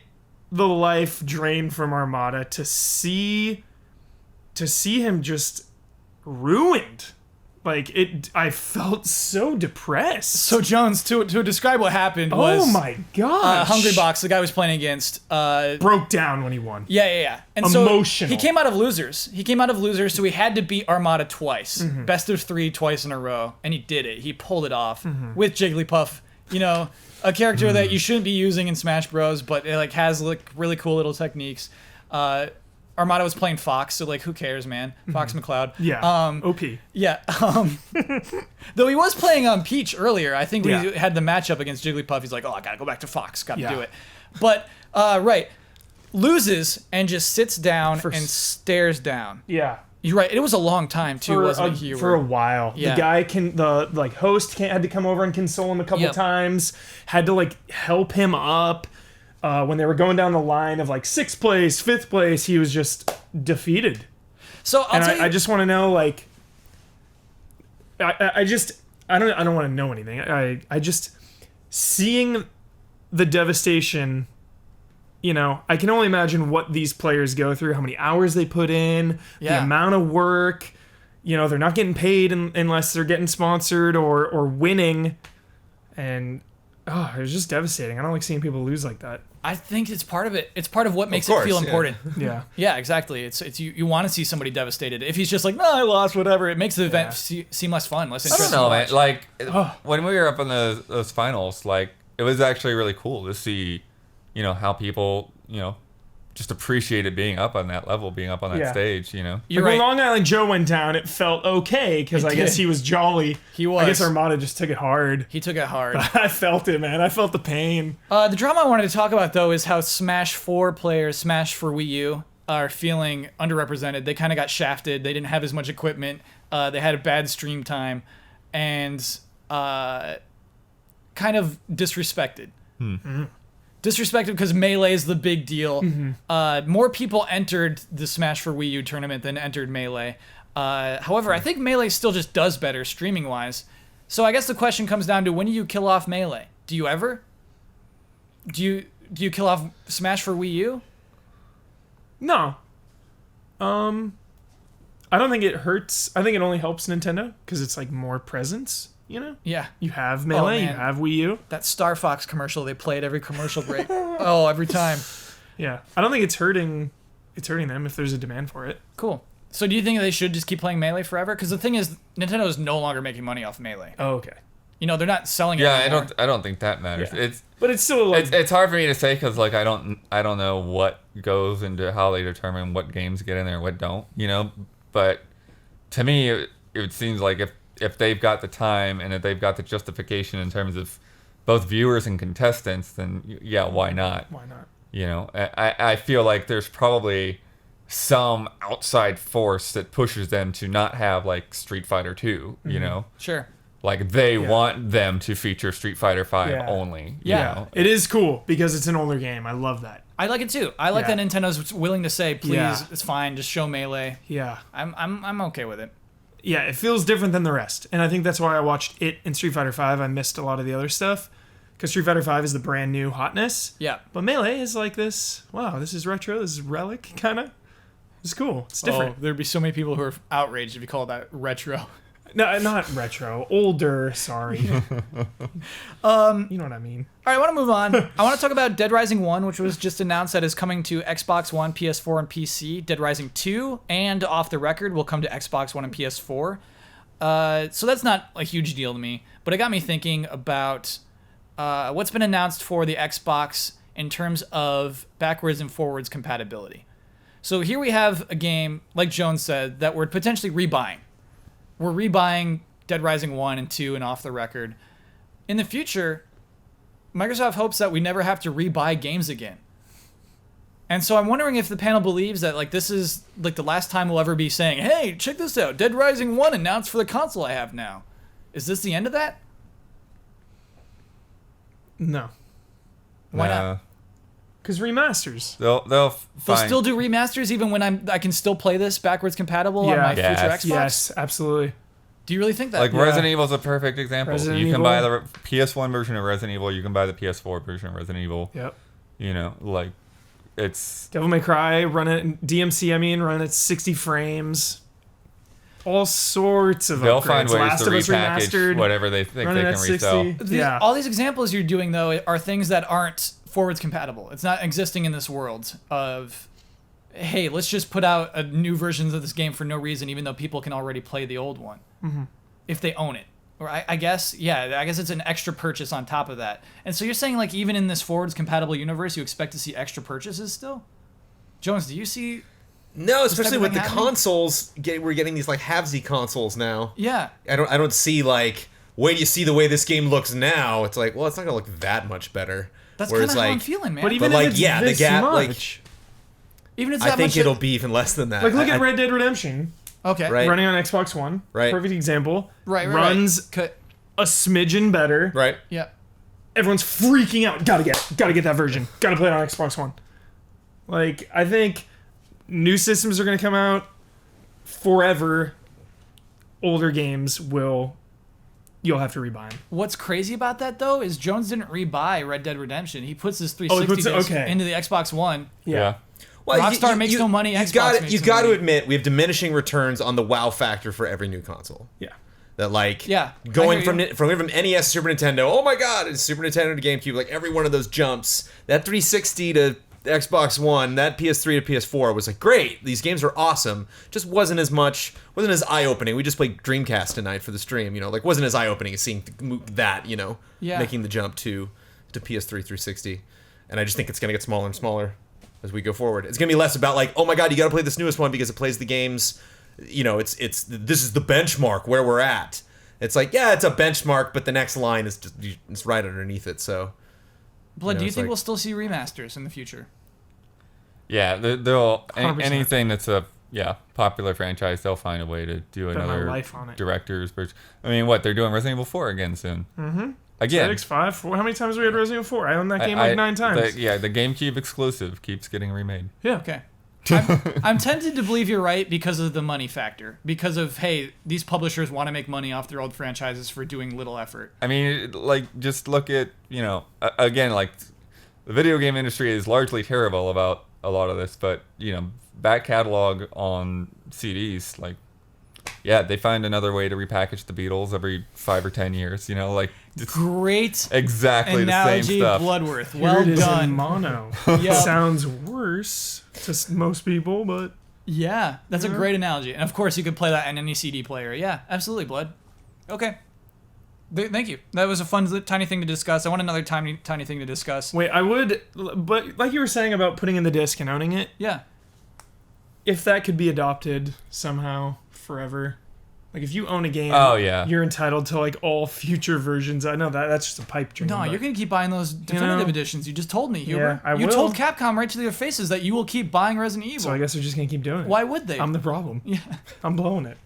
the life drained from Armada, to see him just ruined. Like I felt so depressed. So Jones, to describe what happened was, oh my gosh, Hungry Box, the guy was playing against, broke down when he won. Yeah. And Emotional. so he came out of losers. So he had to beat Armada twice, best of 3 twice in a row, and he did it. He pulled it off with Jigglypuff. You know, a character that you shouldn't be using in Smash Bros, but it like has like really cool little techniques. Armada was playing Fox, so like who cares, man? Fox McCloud. Yeah. OP. Yeah. Though he was playing Peach earlier. I think when he had the matchup against Jigglypuff, he's like, oh, I gotta go back to Fox. Gotta do it. But, right. Loses and just sits down and stares down. Yeah. You're right. It was a long time, too, wasn't it? For a while. Yeah. The guy host had to come over and console him a couple times. Had to like help him up. When they were going down the line of like 6th place, 5th place, he was just defeated. So I just want to know, like, I don't want to know anything. I just seeing the devastation. You know, I can only imagine what these players go through, how many hours they put in, the amount of work. You know, they're not getting paid unless they're getting sponsored or winning, and it was just devastating. I don't like seeing people lose like that. I think it's part of it. It's part of what makes it feel important. Yeah. Yeah, exactly. It's you want to see somebody devastated. If he's just like, no, I lost, whatever, it makes the event seem less fun, less I interesting. don't know, to man. watch. Like when we were up in those finals, like it was actually really cool to see, you know, how people, you know, just appreciated being up on that level, being up on that stage, you know. You're Like right. when Long Island Joe went down, it felt okay because I guess did. he was jolly. He was. I guess Armada just took it hard. He took it hard. I felt it, man. I felt the pain. The drama I wanted to talk about, though, is how Smash 4 players, Smash for Wii U, are feeling underrepresented. They kind of got shafted. They didn't have as much equipment. They had a bad stream time. And kind of disrespected. Disrespected because Melee is the big deal. More people entered the Smash for Wii U tournament than entered Melee. However, I think Melee still just does better streaming-wise. So I guess the question comes down to, when do you kill off Melee? Do you ever? Do you kill off Smash for Wii U? No. I don't think it hurts. I think it only helps Nintendo because it's like more presence, you know? Yeah. You have Melee, you man. have Wii U. That Star Fox commercial they play at every commercial break. Oh, every time. Yeah. I don't think it's hurting them if there's a demand for it. Cool. So do you think they should just keep playing Melee forever? Because the thing is, Nintendo is no longer making money off Melee. Oh, okay. You know, they're not selling it Yeah, anymore. I don't think that matters. Yeah. It's But it's still like it's hard for me to say because like I don't know what goes into how they determine what games get in there and what don't, you know. But to me, it seems like if they've got the time and if they've got the justification in terms of both viewers and contestants, then yeah, why not? why not? You know, I feel like there's probably some outside force that pushes them to not have like Street Fighter 2, you know. Sure. Like they want them to feature Street Fighter 5 Yeah. only. Yeah. You know? It is cool because it's an older game. I love that. I like it too. I like Yeah. that Nintendo's willing to say, please, Yeah. it's fine, just show Melee. Yeah. I'm okay with it. Yeah, it feels different than the rest. And I think that's why I watched it in Street Fighter 5. I missed a lot of the other stuff because Street Fighter 5 is the brand new hotness. Yeah. But Melee is like this, wow, this is retro, this is relic kind of. It's cool. It's different. Oh, there'd be so many people who are outraged if you call that retro. No, not retro. Older, sorry. You know what I mean. All right, I want to move on. I want to talk about Dead Rising 1, which was just announced that is coming to Xbox One, PS4, and PC. Dead Rising 2 and Off the Record will come to Xbox One and PS4. So that's not a huge deal to me, but it got me thinking about what's been announced for the Xbox in terms of backwards and forwards compatibility. So here we have a game, like Jones said, that we're potentially rebuying. We're rebuying Dead Rising 1 and 2 and Off the Record. In the future, Microsoft hopes that we never have to rebuy games again. And so I'm wondering if the panel believes that like this is like the last time we'll ever be saying, hey, check this out, Dead Rising 1 announced for the console I have now. Is this the end of that? No. Why not? Because remasters. They'll They'll find. still do remasters even when I can still play this backwards compatible on my future Yes. Xbox. Yes, absolutely. Do you really think that? Like Resident Evil is a perfect example. Resident you can Evil. buy the PS1 version of Resident Evil. You can buy the PS4 version of Resident Evil. Yep. You know, like it's Devil May Cry, run it DMC. I mean, run it 60 frames. All sorts of they'll upgrades. find ways Last to of Us repackage remastered. whatever they think Running they at can 60. resell. All these examples you're doing though are things that aren't forwards compatible. It's not existing in this world of, hey, let's just put out a new versions of this game for no reason, even though people can already play the old one if they own it. Or I guess it's an extra purchase on top of that. And so you're saying like even in this forwards compatible universe, you expect to see extra purchases still? Jones, do you see? No, especially type of with thing the happening? consoles. We're getting these like halvesy consoles now. Yeah. I don't see like, wait till you see the way this game looks now. It's like, well, it's not gonna look that much better. That's kind of Whereas, how I'm like, feeling, man. But even But, if like, it's yeah, the this gap, much, like- even if it's I that think much, it'll be even less than that. like look at I- Red Dead Redemption okay. Right. running on Xbox One. Right. Perfect example. Right. Runs Cut. a smidgen better. Right. Yeah. Everyone's freaking out. Gotta get that version. Gotta play it on Xbox One. Like, I think new systems are gonna come out forever. Older games you'll have to rebuy them. What's crazy about that though is Jones didn't rebuy Red Dead Redemption. He puts his 360 puts it- disc okay. into the Xbox One. Yeah. Well, Rockstar makes no money, Xbox makes you no got to money. admit we have diminishing returns on the wow factor for every new console. Yeah. That like Yeah, I going hear from NES to Super Nintendo. Oh my God, it's Super Nintendo to GameCube. Like every one of those jumps, that 360 to Xbox One, that PS3 to PS4 was like great. These games were awesome. Just wasn't as eye opening. We just played Dreamcast tonight for the stream. You know, like wasn't as eye opening as seeing that. You know, Yeah. making the jump to PS3 360. And I just think it's gonna get smaller and smaller as we go forward. It's gonna be less about like, oh my God, you got to play this newest one because it plays the games. You know, it's this is the benchmark where we're at. It's like, yeah, it's a benchmark, but the next line is just it's right underneath it. So, Blood, do you it's think like- we'll still see remasters in the future? Yeah, they'll 100%. anything that's a popular franchise, they'll find a way to do Bet my another life on it. director's version. I mean, what they're doing Resident Evil 4 again soon. Mm-hmm. Again, X5, 4. How many times have we had Resident Evil 4? I own that game like 9 times. The GameCube exclusive keeps getting remade. Yeah. Okay. I'm tempted to believe you're right because of the money factor. Because of, hey, these publishers want to make money off their old franchises for doing little effort. I mean, like, just look at, again, like, the video game industry is largely terrible about a lot of this, but, back catalog on CDs, like, yeah, they find another way to repackage the Beatles every 5 or 10 years, like, it's Great exactly the analogy, same stuff. Bloodworth. Here Well it is in done. mono. Yep. Sounds worse to most people, but Yeah, that's a great analogy. And of course, you could play that on any CD player. Yeah, absolutely, Blood. Okay. Thank you. That was a fun, tiny thing to discuss. I want another tiny thing to discuss. wait, I would, but like you were saying about putting in the disc and owning it, Yeah. if that could be adopted somehow forever. Like if you own a game, Oh, yeah. you're entitled to like all future versions. I know that's just a pipe dream. No, but you're going to keep buying those definitive know, editions. You just told me, Huber. I you will. told Capcom right to their faces that you will keep buying Resident Evil. So I guess they're just gonna keep doing it. Why would they? I'm the problem. Yeah. I'm blowing it.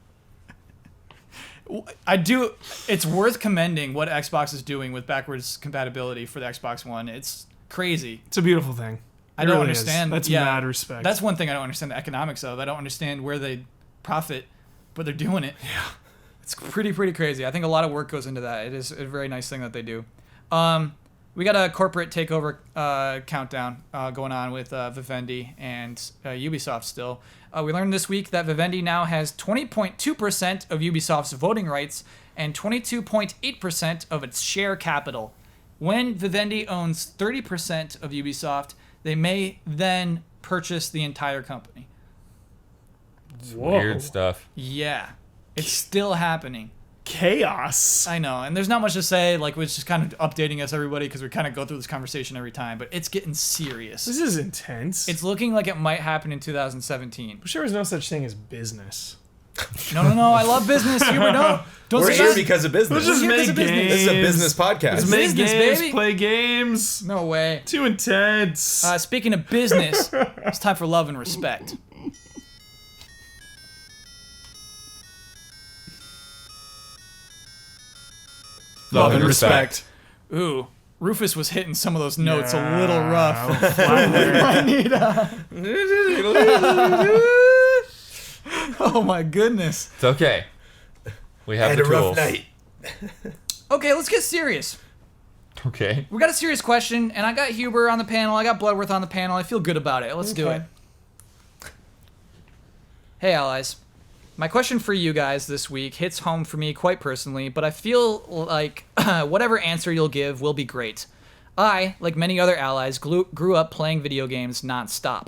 I do. It's worth commending what Xbox is doing with backwards compatibility for the Xbox One. It's crazy. It's a beautiful thing. I It don't really is. understand. That's yeah, mad respect. That's one thing I don't understand the economics of. I don't understand where they profit, but they're doing it. Yeah. It's pretty crazy. I think a lot of work goes into that. It is a very nice thing that they do. We got a corporate takeover countdown going on with Vivendi and Ubisoft still. We learned this week that Vivendi now has 20.2% of Ubisoft's voting rights and 22.8% of its share capital. When Vivendi owns 30% of Ubisoft, they may then purchase the entire company. Whoa. Weird stuff. Yeah, it's still happening. Chaos. I know, and there's not much to say. Like, we're just kind of updating us, everybody, because we kind of go through this conversation every time. But it's getting serious. This is intense. It's looking like it might happen in 2017. I'm sure there's no such thing as business. No, I love business. Huber, no, don't We're say here that. because of business. Let's just here 'cause make of business. games. This is a business podcast. Let's make Business, games, baby. play games. No way. Too intense. Speaking of business, it's time for love and respect. Love and respect. Ooh, Rufus was hitting some of those notes a little Yeah, rough. flat I need Oh my goodness. It's okay. We have Had the a tools. rough night. Okay, let's get serious. Okay. We got a serious question, and I got Huber on the panel. I got Bloodworth on the panel. I feel good about it. Let's do Okay. it. Hey, allies. My question for you guys this week hits home for me quite personally, but I feel like whatever answer you'll give will be great. I, like many other allies, grew up playing video games nonstop.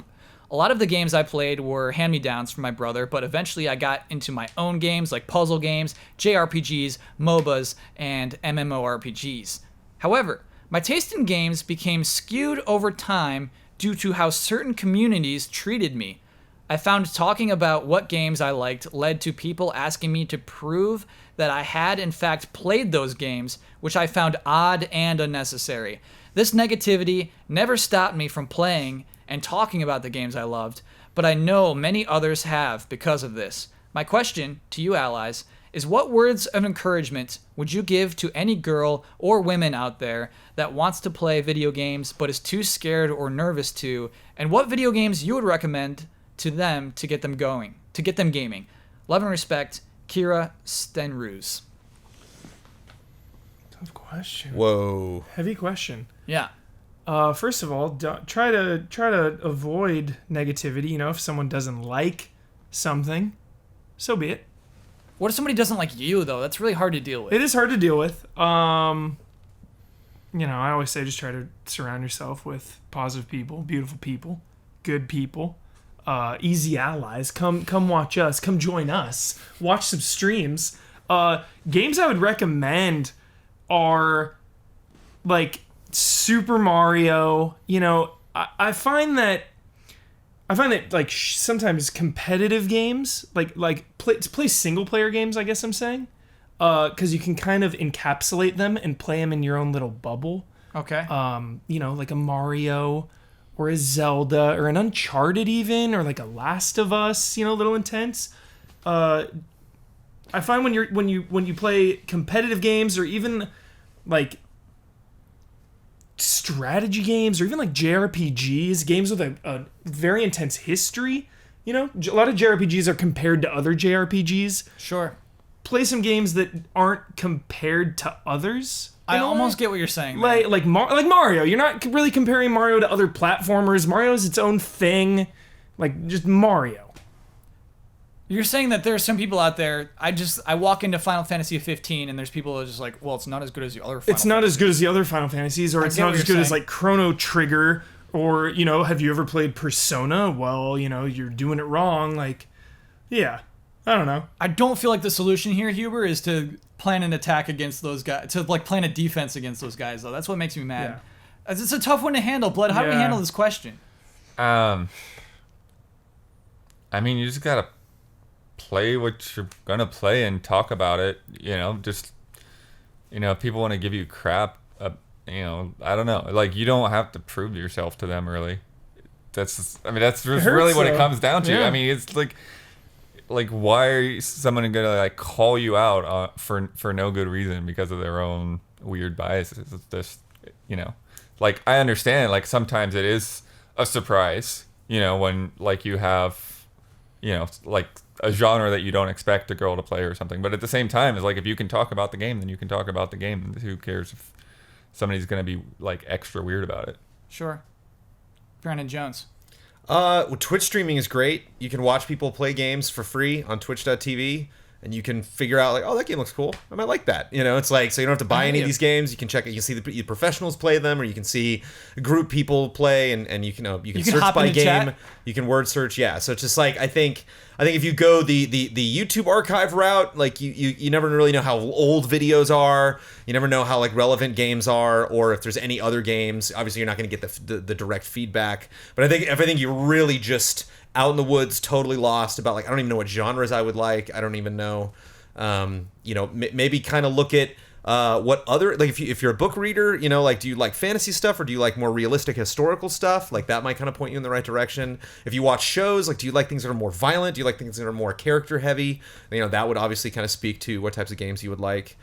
A lot of the games I played were hand-me-downs from my brother, but eventually I got into my own games like puzzle games, JRPGs, MOBAs, and MMORPGs. However, my taste in games became skewed over time due to how certain communities treated me. I found talking about what games I liked led to people asking me to prove that I had in fact played those games, which I found odd and unnecessary. This negativity never stopped me from playing and talking about the games I loved, but I know many others have because of this. My question to you allies is, what words of encouragement would you give to any girl or women out there that wants to play video games but is too scared or nervous to, and what video games you would recommend to them to get them going, to get them gaming? Love and respect, Kira Stenruse. Tough question. Whoa. Heavy question. Yeah. First of all, try to avoid negativity. You know, if someone doesn't like something, so be it. What if somebody doesn't like you, though? That's really hard to deal with. It is hard to deal with. You know, I always say just try to surround yourself with positive people, beautiful people, good people, easy allies. Come watch us. Come join us. Watch some streams. Games I would recommend are like Super Mario. You know, I find that like sometimes competitive games, like play single player games, I guess I'm saying, because you can kind of encapsulate them and play them in your own little bubble. Okay. You know, like a Mario or a Zelda or an Uncharted even, or like a Last of Us, you know, a little intense. I find when you play competitive games or even like strategy games or even like JRPGs, games with a very intense history, you know, a lot of JRPGs are compared to other JRPGs. Sure. Play some games that aren't compared to others. I in a almost way. get what you're saying. man. Like Mario. You're not really comparing Mario to other platformers. Mario is its own thing. Like, just Mario. You're saying that there are some people out there. I walk into Final Fantasy 15 and there's people that are just like, well, it's not as good as the other. It's not as good as the other Final Fantasies, or it's get not what as you're good as saying. like Chrono Trigger, or, you know, have you ever played Persona? Well, you know, you're doing it wrong. Like, yeah, I don't know. I don't feel like the solution here, Huber, is to plan an attack against those guys. To like plan a defense against those guys, though. That's what makes me mad. It's a tough one to handle, Blood. How do we Yeah. handle this question? I mean, you just gotta play what you're gonna play and talk about it. You know, just, you know, if people want to give you crap, you know, I don't know. Like, you don't have to prove yourself to them, really. That's just hurts, really what it though. comes down to. Yeah. I mean, it's like why are someone gonna like call you out for no good reason because of their own weird biases? It's just, you know, like, I understand, like, sometimes it is a surprise, you know, when like you have, you know, like a genre that you don't expect a girl to play or something. But at the same time, it's like, if you can talk about the game, then you can talk about the game. Who cares if somebody's gonna be like extra weird about it? Sure. Brandon Jones. Well, Twitch streaming is great. You can watch people play games for free on twitch.tv, and you can figure out, like, oh, that game looks cool. I might like that. You know, it's like, so you don't have to buy any of these games. You can check it. You can see the professionals play them, or you can see group people play, and you can can search hop by into game. chat. You can word search. Yeah. So it's just like, I think if you go the YouTube archive route, like, you never really know how old videos are. You never know how like relevant games are, or if there's any other games. Obviously, you're not going to get the direct feedback. But I think you're really just out in the woods, totally lost about, like, I don't even know what genres I would like. I don't even know. You know, maybe kind of look at what other, like, if you're a book reader, you know, like, do you like fantasy stuff, or do you like more realistic historical stuff? Like, that might kind of point you in the right direction. If you watch shows, like, do you like things that are more violent? Do you like things that are more character heavy? You know, that would obviously kind of speak to what types of games you would like.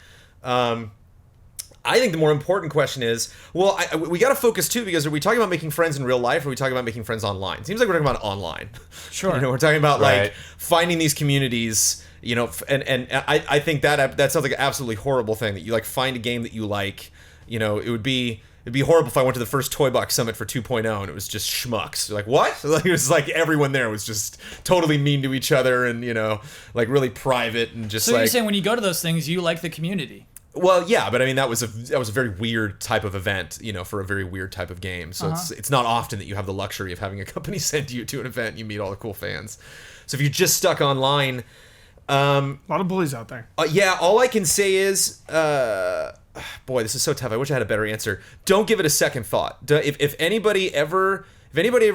I think the more important question is, well, we got to focus too, because are we talking about making friends in real life, or are we talking about making friends online? It seems like we're talking about online. Sure. You know, we're talking about Right. like finding these communities. You know, and I think that sounds like an absolutely horrible thing, that you like find a game that you like. You know, it'd be horrible if I went to the first Toy Box Summit for 2.0 and it was just schmucks. Like, what? Like, it was like everyone there was just totally mean to each other, and you know, like really private and just So like. you're saying when you go to those things, you like the community? Well, yeah, but I mean that was a very weird type of event, you know, for a very weird type of game. So it's not often that you have the luxury of having a company send you to an event and you meet all the cool fans. So if you're just stuck online, A lot of bullies out there. yeah, all I can say is, boy, this is so tough. I wish I had a better answer. Don't give it a second thought. If anybody ever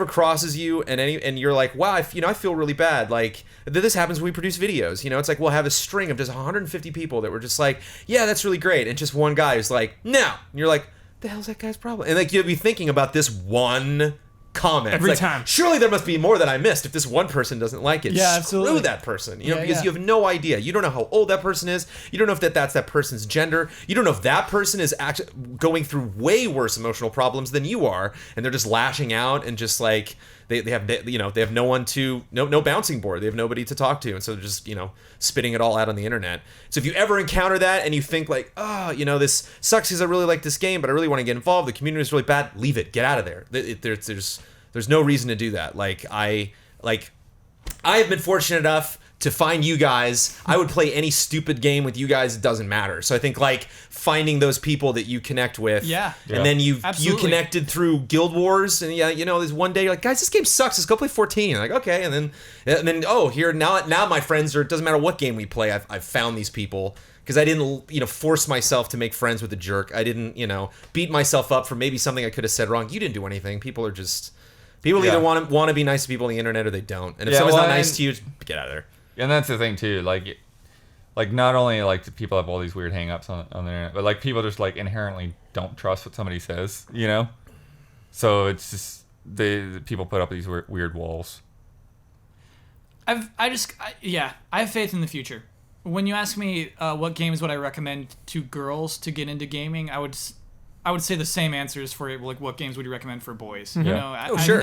crosses you and you're like, wow, I feel really bad. Like, this happens when we produce videos. You know, it's like we'll have a string of just 150 people that were just like, yeah, that's really great, and just one guy who's like, no, and you're like, the hell's that guy's problem? And like you'll be thinking about this one comment Every Like, time. Surely there must be more that I missed if this one person doesn't like it. Yeah, Screw absolutely. that person. You know, Yeah, because yeah. you have no idea. You don't know how old that person is. You don't know if that's that person's gender. You don't know if that person is actually going through way worse emotional problems than you are, and they're just lashing out and just like they have no one to no bouncing board. They have nobody to talk to, and so they're just spitting it all out on the internet. So if you ever encounter that and you think like, oh, this sucks because I really like this game, but I really want to get involved. The community is really bad. Leave it. Get out of there. There's no reason to do that. I have been fortunate enough to find you guys. I would play any stupid game with you guys. It doesn't matter. So I think like finding those people that you connect with. Yeah. And then you Absolutely. connected through Guild Wars, and there's one day you're like, guys, this game sucks. Let's go play 14. Like, okay, and then here now my friends are. It doesn't matter what game we play. I've found these people. Because I didn't, force myself to make friends with a jerk. I didn't, beat myself up for maybe something I could have said wrong. You didn't do anything. People either want to be nice to people on the internet or they don't. And if someone's not nice to you, get out of there. And that's the thing too, like not only like do people have all these weird hang-ups on the internet, but like people just like inherently don't trust what somebody says, So it's just people put up these weird walls. I have faith in the future. When you ask me what games would I recommend to girls to get into gaming, I would say the same answers for like what games would you recommend for boys. Yeah. Sure.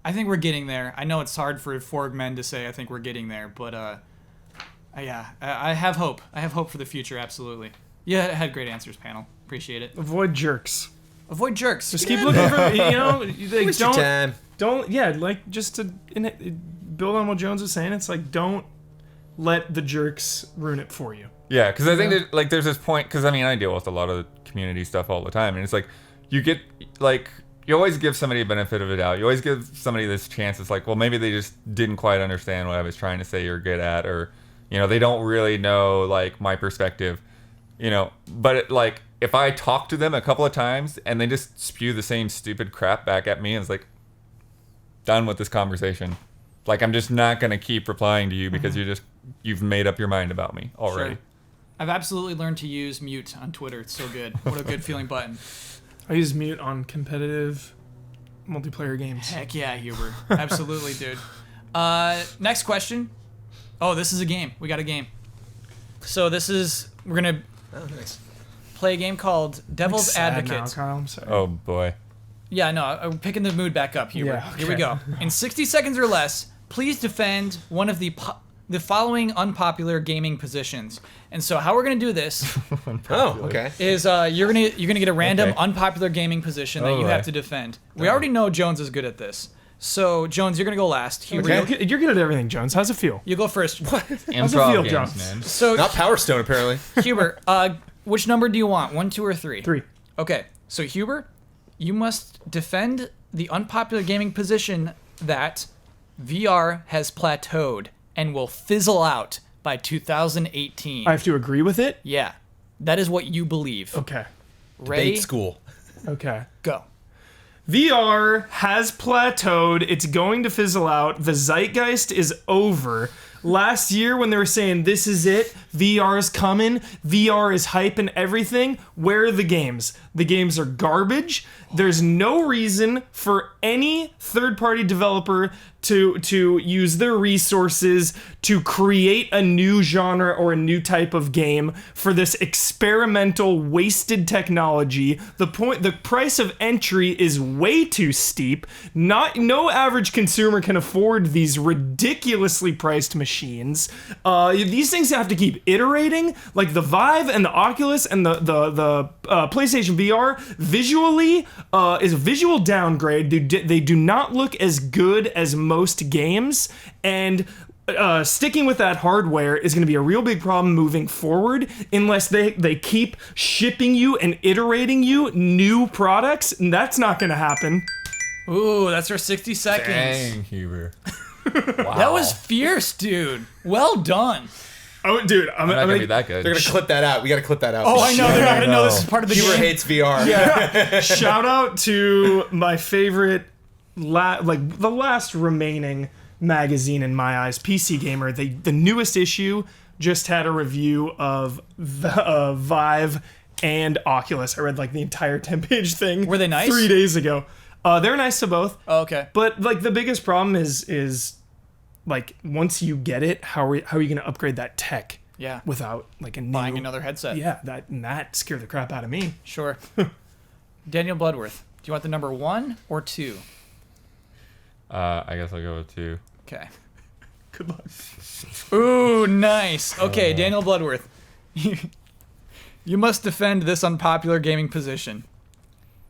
I think we're getting there. I know it's hard for men to say I think we're getting there, but I have hope. I have hope for the future. Absolutely. Yeah, it had great answers, panel. Appreciate it. Avoid jerks. Avoid jerks. Just keep looking for, like, Waste your time. just to build on what Jones was saying, it's like, don't let the jerks ruin it for you. Yeah, because I think that, like there's this point, because I mean I deal with a lot of community stuff all the time, and it's like you get like you always give somebody a benefit of the doubt. You always give somebody this chance. It's like, well, maybe they just didn't quite understand what I was trying to say or get at, or they don't really know like my perspective, But like if I talk to them a couple of times and they just spew the same stupid crap back at me, and it's like, done with this conversation. Like I'm just not gonna keep replying to you because you've made up your mind about me already. Sure. I've absolutely learned to use mute on Twitter. It's so good. What a good feeling button. I use mute on competitive multiplayer games. Heck yeah, Huber. Absolutely, dude. Next question. Oh, this is a game. We got a game. So we're going to play a game called Devil's Advocate. Now, Kyle, I'm sorry. Oh boy. Yeah, no, I'm picking the mood back up, Huber. Yeah, okay. Here we go. In 60 seconds or less, please defend one of the following unpopular gaming positions. And so how we're going to do this Oh, okay. is you're going to get a random Okay. unpopular gaming position that Oh, you have right. to defend. We already know Jones is good at this. So, Jones, you're going to go last. Huber, You're good at everything, Jones. How's it feel? you go first. How's it feel, Improv John? games, man. So, Not Power Stone, apparently. Huber, which number do you want? 1, 2, or 3? 3. Okay. So, Huber, you must defend the unpopular gaming position that VR has plateaued and will fizzle out by 2018. I have to agree with it? Yeah. That is what you believe. Okay. Ready? Debate school. Okay. Go. VR has plateaued. It's going to fizzle out. The zeitgeist is over. Last year, when they were saying, this is it, VR is coming, VR is hype and everything, where are the games? The games are garbage. There's no reason for any third-party developer to use their resources to create a new genre or a new type of game for this experimental wasted technology. The price of entry is way too steep. No average consumer can afford these ridiculously priced machines. These things have to keep iterating. Like the Vive and the Oculus and the PlayStation VR visually is a visual downgrade. They do not look as good as most games, and sticking with that hardware is going to be a real big problem moving forward unless they keep shipping you and iterating you new products, and that's not going to happen. Ooh, that's our 60 seconds. Dang, Huber. Wow. That was fierce, dude. Well done. Oh, dude, I'm not gonna be that good. They're gonna clip that out. We gotta clip that out. Oh, I know. They're not going to know this is part of the Huber game. hates VR. Yeah. Shout out to my favorite, the last remaining magazine in my eyes, PC Gamer. The newest issue just had a review of the Vive and Oculus. I read like the entire 10-page thing. Were they nice? 3 days ago. They're nice to both. Oh, okay. But like the biggest problem is like once you get it, how are you going to upgrade that tech? Yeah. Without like Buying another headset. Yeah, that scared the crap out of me. Sure. Daniel Bloodworth, do you want the number 1 or 2? I guess I'll go with 2. Okay. Good luck. Ooh, nice. Okay, Daniel Bloodworth. You must defend this unpopular gaming position.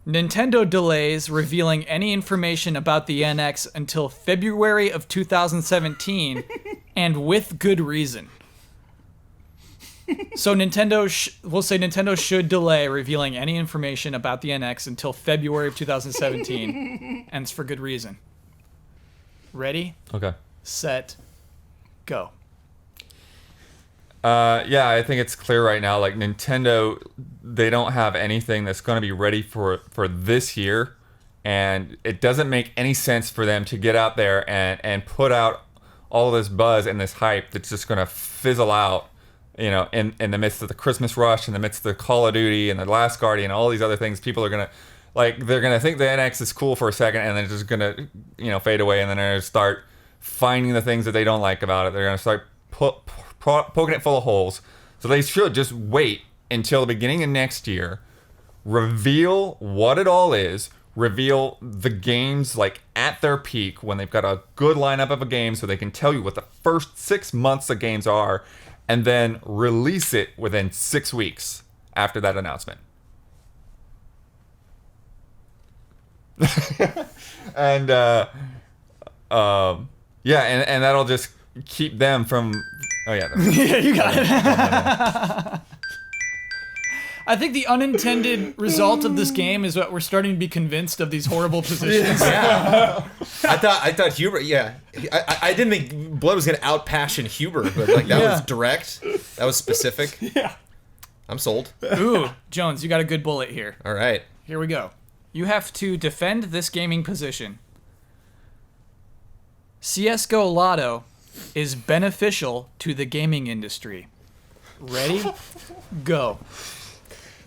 Nintendo delays revealing any information about the NX until February of 2017, and with good reason. So we'll say Nintendo should delay revealing any information about the NX until February of 2017, and it's for good reason. Ready, Okay. set, go. Yeah, I think it's clear right now. Like Nintendo, they don't have anything that's going to be ready for this year, and it doesn't make any sense for them to get out there and put out all this buzz and this hype that's just going to fizzle out, you know, in the midst of the Christmas rush, in the midst of the Call of Duty and the Last Guardian, all these other things. People are gonna they're gonna think the NX is cool for a second, and then it's just gonna, you know, fade away, and then they're gonna start finding the things that they don't like about it. They're gonna start poking it full of holes. So they should just wait until the beginning of next year, reveal what it all is, reveal the games like at their peak when they've got a good lineup of a game, so they can tell you what the first 6 months of games are, and then release it within 6 weeks after that announcement. And yeah, and that'll just keep them from. Oh yeah. Yeah, you got it. I think the unintended result of this game is that we're starting to be convinced of these horrible positions. Yeah. I thought Huber. Yeah, I didn't think Blood was gonna out-passion Huber, but like that was direct. That was specific. Yeah. I'm sold. Ooh, Jones, you got a good bullet here. All right. Here we go. You have to defend this gaming position. CS:GO Lotto is beneficial to the gaming industry. Ready? Go.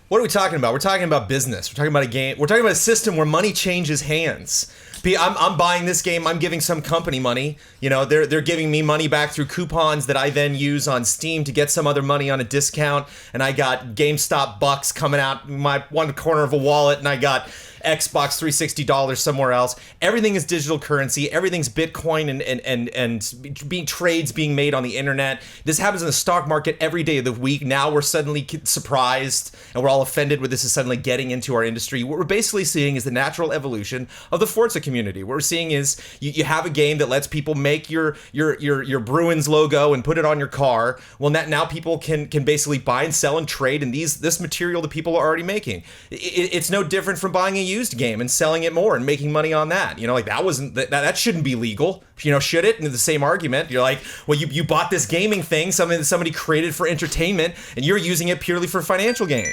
What are we talking about? We're talking about business. We're talking about a game. We're talking about a system where money changes hands. I'm buying this game. I'm giving some company money. You know, they're giving me money back through coupons that I then use on Steam to get some other money on a discount. And I got GameStop bucks coming out my one corner of a wallet, and I got Xbox $360 somewhere else. Everything is digital currency. Everything's Bitcoin and trades being made on the internet. This happens in the stock market every day of the week. Now we're suddenly surprised and we're all offended with this is suddenly getting into our industry. What we're basically seeing is the natural evolution of the Forza community. What we're seeing is you have a game that lets people make your Bruins logo and put it on your car. Well, now people can basically buy and sell and trade in this material that people are already making. It's no different from buying a used game and selling it more and making money on that. You know, like that shouldn't be legal. You know, should it? And the same argument, you're like, well, you bought this gaming thing, something that somebody created for entertainment, and you're using it purely for financial gain.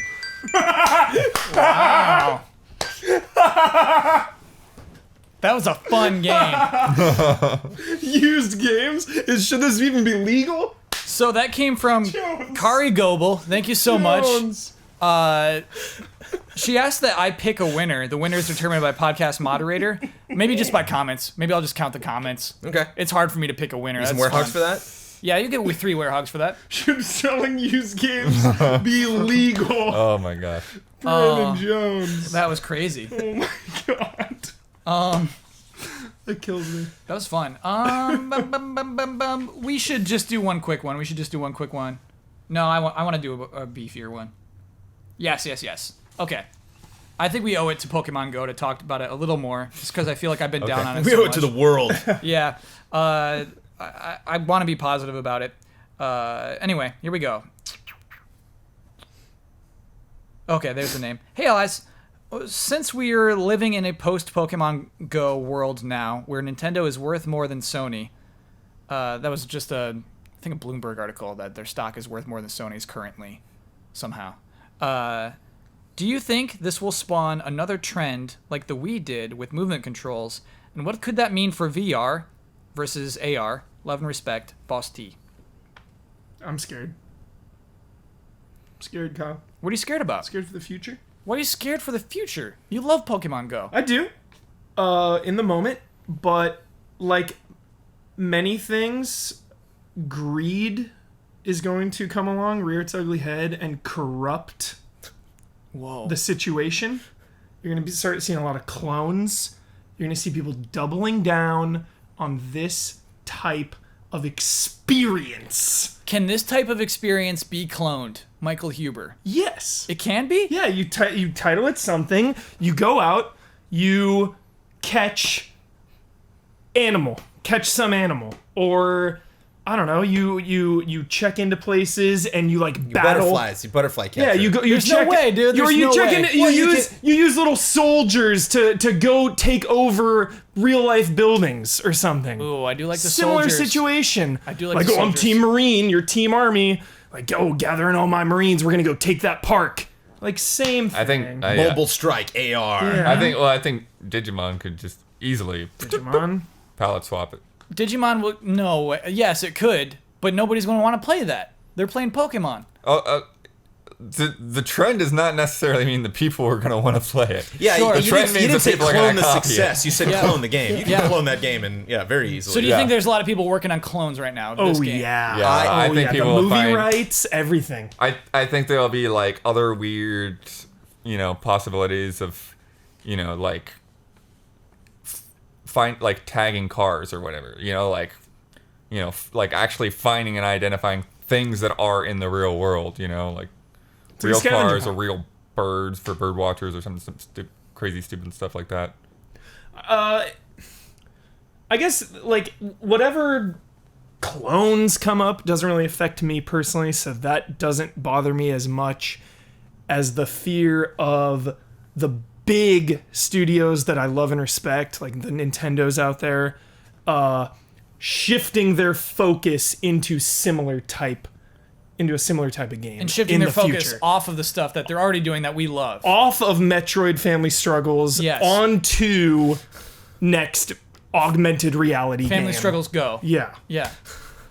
Wow. That was a fun game. Used games? Should this even be legal? So that came from Jones. Kari Goebel. Thank you so much. She asked that I pick a winner. The winner is determined by podcast moderator. Maybe just by comments. Maybe I'll just count the comments. Okay. It's hard for me to pick a winner. Some That's werehogs fun. for that? Yeah, you get 3 werehogs for that. Should selling used games be legal? Oh my gosh. Brandon Jones. That was crazy. Oh my god. That kills me. That was fun. We should just do one quick one. No, I want to do a beefier one. Yes. Okay. I think we owe it to Pokemon Go to talk about it a little more, just because I feel like I've been down on it We so owe it much. to the world. Yeah. I want to be positive about it. Anyway, here we go. Okay, there's the name. Hey, Elias. Since we are living in a post-Pokemon Go world now, where Nintendo is worth more than Sony, that was just I think a Bloomberg article that their stock is worth more than Sony's currently, somehow. Do you think this will spawn another trend like the Wii did with movement controls? And what could that mean for VR versus AR? Love and respect, Boss T. I'm scared. Kyle. What are you scared about? Scared for the future? Why are you scared for the future? You love Pokemon Go. I do. In the moment, but like many things, greed is going to come along, rear its ugly head, and corrupt Whoa. the situation. You're going to start seeing a lot of clones. You're going to see people doubling down on this type of experience. Can this type of experience be cloned? Michael Huber. Yes. It can be? Yeah, you title it something, you go out, you catch some animal, or I don't know, you check into places and you like battle Butterfly catcher. Yeah, you go. You There's check. no way, dude. There's you no check way. in. Well, You use little soldiers to go take over real life buildings or something. Ooh, I do like the Similar soldiers. situation. I do like the I'm soldiers. Team Marine. You're Team Army. Like, gather in all my Marines. We're gonna go take that park. Like, same thing. I think Mobile Strike AR. Yeah. I think Digimon could just easily Digimon. palette swap it. Digimon will... No. Yes, it could. But nobody's going to want to play that. They're playing Pokemon. The trend does not necessarily mean the people are going to want to play it. Yeah, Sure. you The trend didn't means say that people are clone going the to copy success. it. You said Yeah. clone the game. You can Yeah. clone that game and very easily. So do you Yeah. think there's a lot of people working on clones right now of this Oh game? yeah. Yeah, I think people the will movie find- rights, everything. I think there'll be like other weird, possibilities of, like find like tagging cars or whatever. Like actually finding and identifying things that are in the real world. Like like a real scavenger cars or hunt. real birds for bird watchers or some crazy stupid stuff like that. I guess like whatever clones come up doesn't really affect me personally, so that doesn't bother me as much as the fear of the big studios that I love and respect, like the Nintendos out there, shifting their focus into a similar type of game And shifting in their the focus future. off of the stuff that they're already doing that we love. Off of Metroid Family Struggles Yes. onto next augmented reality Family game. Struggles Go. Yeah. Yeah.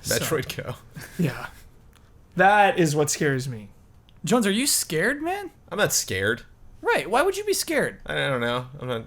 Metroid Go. Yeah. That is what scares me. Jones, are you scared, man? I'm not scared. Right. Why would you be scared? I don't know. I'm not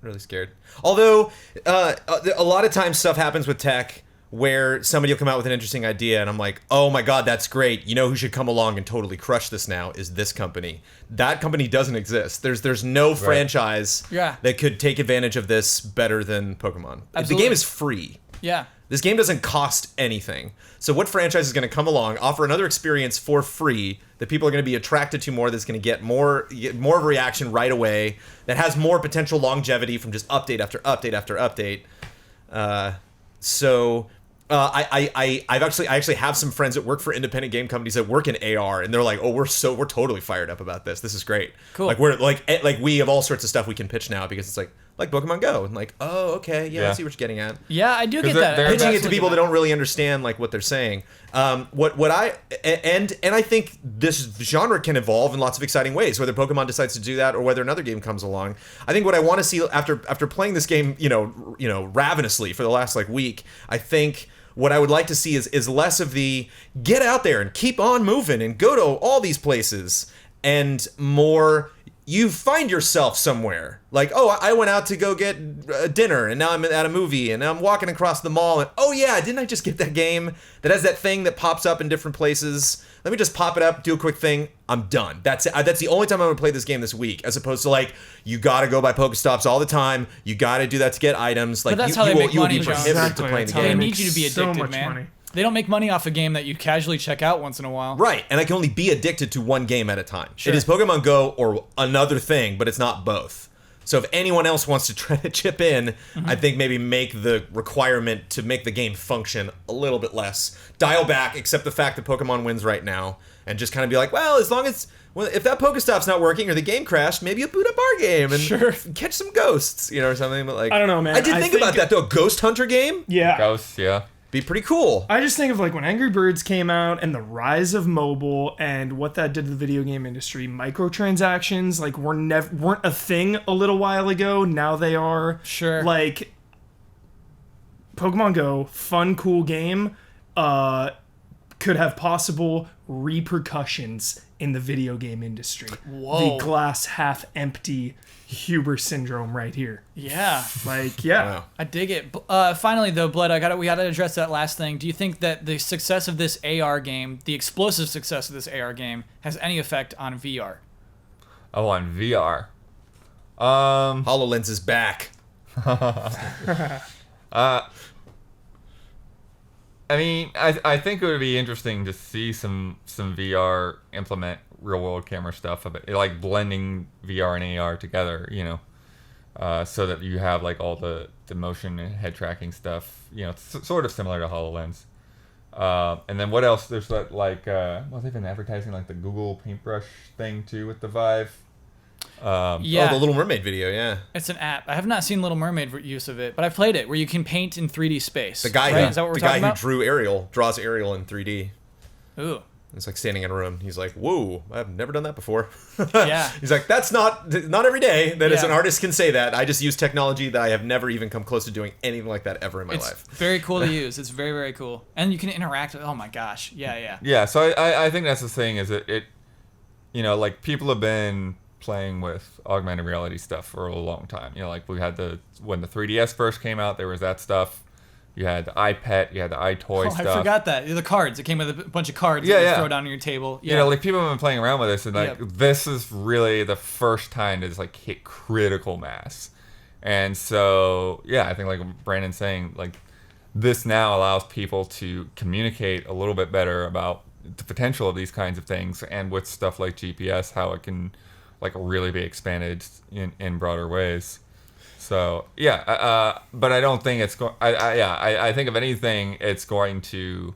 really scared. Although a lot of times stuff happens with tech where somebody will come out with an interesting idea and I'm like, oh my god, that's great. You know who should come along and totally crush this now is this company. That company doesn't exist. There's no franchise Yeah. that could take advantage of this better than Pokemon. The Absolutely. game is free. Yeah. This game doesn't cost anything. So what franchise is going to come along, offer another experience for free that people are going to be attracted to more, that's going to get more of a reaction right away, that has more potential longevity from just update after update after update. I actually have some friends that work for independent game companies that work in AR, and they're like, "Oh, we're totally fired up about this. This is great. Cool. Like we're like we have all sorts of stuff we can pitch now because it's like Pokemon Go, and like, oh, okay, yeah, I Yeah. see what you're getting at." Yeah, I do get they're- that. they're I Pitching it to absolutely people get that don't really understand like what they're saying. What I think this genre can evolve in lots of exciting ways, whether Pokemon decides to do that or whether another game comes along. I think what I want to see after playing this game, ravenously for the last week, I think what I would like to see is less of the get out there and keep on moving and go to all these places, and more you find yourself somewhere. Like, oh, I went out to go get dinner, and now I'm at a movie, and now I'm walking across the mall, and oh yeah, didn't I just get that game that has that thing that pops up in different places? Let me just pop it up, do a quick thing. I'm done. That's it. That's the only time I'm gonna play this game this week, as opposed to like you gotta go by Pokestops all the time. You gotta do that to get items. Like But that's you how they will make you will money, be John. prohibited Exactly. to playing That's the how game. They need you to be So addicted, much man. money. They don't make money off a game that you casually check out once in a while. Right, and I can only be addicted to one game at a time. Sure. It is Pokemon Go or another thing, but it's not both. So if anyone else wants to try to chip in, I think maybe make the requirement to make the game function a little bit less. Dial back, accept the fact that Pokemon wins right now, and just kind of be like, well, as long as if that Pokestop's not working or the game crashed, maybe you boot up our game and catch some ghosts, or something. But like, I don't know, man. I did I think think- about that though. A Ghost Hunter game, Yeah. Ghosts, yeah. be pretty cool. I just think of like when Angry Birds came out and the rise of mobile and what that did to the video game industry. Microtransactions like weren't a thing a little while ago. Now they are. Sure. Like Pokemon Go, fun, cool game, could have possible repercussions in the video game industry. Whoa. The glass half empty Huber syndrome right here. Yeah. Like, yeah. Wow. I dig it. Finally, though, Blood, we gotta address that last thing. Do you think that the success of this AR game, the explosive success of this AR game, has any effect on VR? Oh, on VR. HoloLens is back. I mean, I think it would be interesting to see some VR implement real world camera stuff of it, like blending VR and AR together, so that you have like all the motion and head tracking stuff, sort of similar to HoloLens. And then what else? There's that they've been advertising like the Google paintbrush thing too with the Vive. Yeah. Oh, the Little Mermaid video, yeah. It's an app. I have not seen Little Mermaid use of it, but I've played it where you can paint in 3D space. The guy right? who Is that what we're the guy talking who about? drew Ariel draws Ariel in 3D. Ooh. It's like standing in a room. He's like, "Whoa, I've never done that before." Yeah. He's like, "That's not every day that as Yeah. an artist can say that. I just use technology that I have never even come close to doing anything like that ever in my It's life." very cool to use. It's very, very cool. And you can interact with, oh my gosh. Yeah. Yeah, so I think that's the thing is it like people have been playing with augmented reality stuff for a long time. Like we had when the 3DS first came out, there was that stuff. You had the iPet, you had the iToy stuff. I forgot that. The cards. It came with a bunch of cards Yeah, that you yeah. throw down on your table. Yeah. Like people have been playing around with this, and like Yep. this is really the first time to just like hit critical mass. And so I think like Brandon's saying, like this now allows people to communicate a little bit better about the potential of these kinds of things, and with stuff like GPS, how it can like really be expanded in broader ways. So but I don't think it's going. I think if anything, it's going to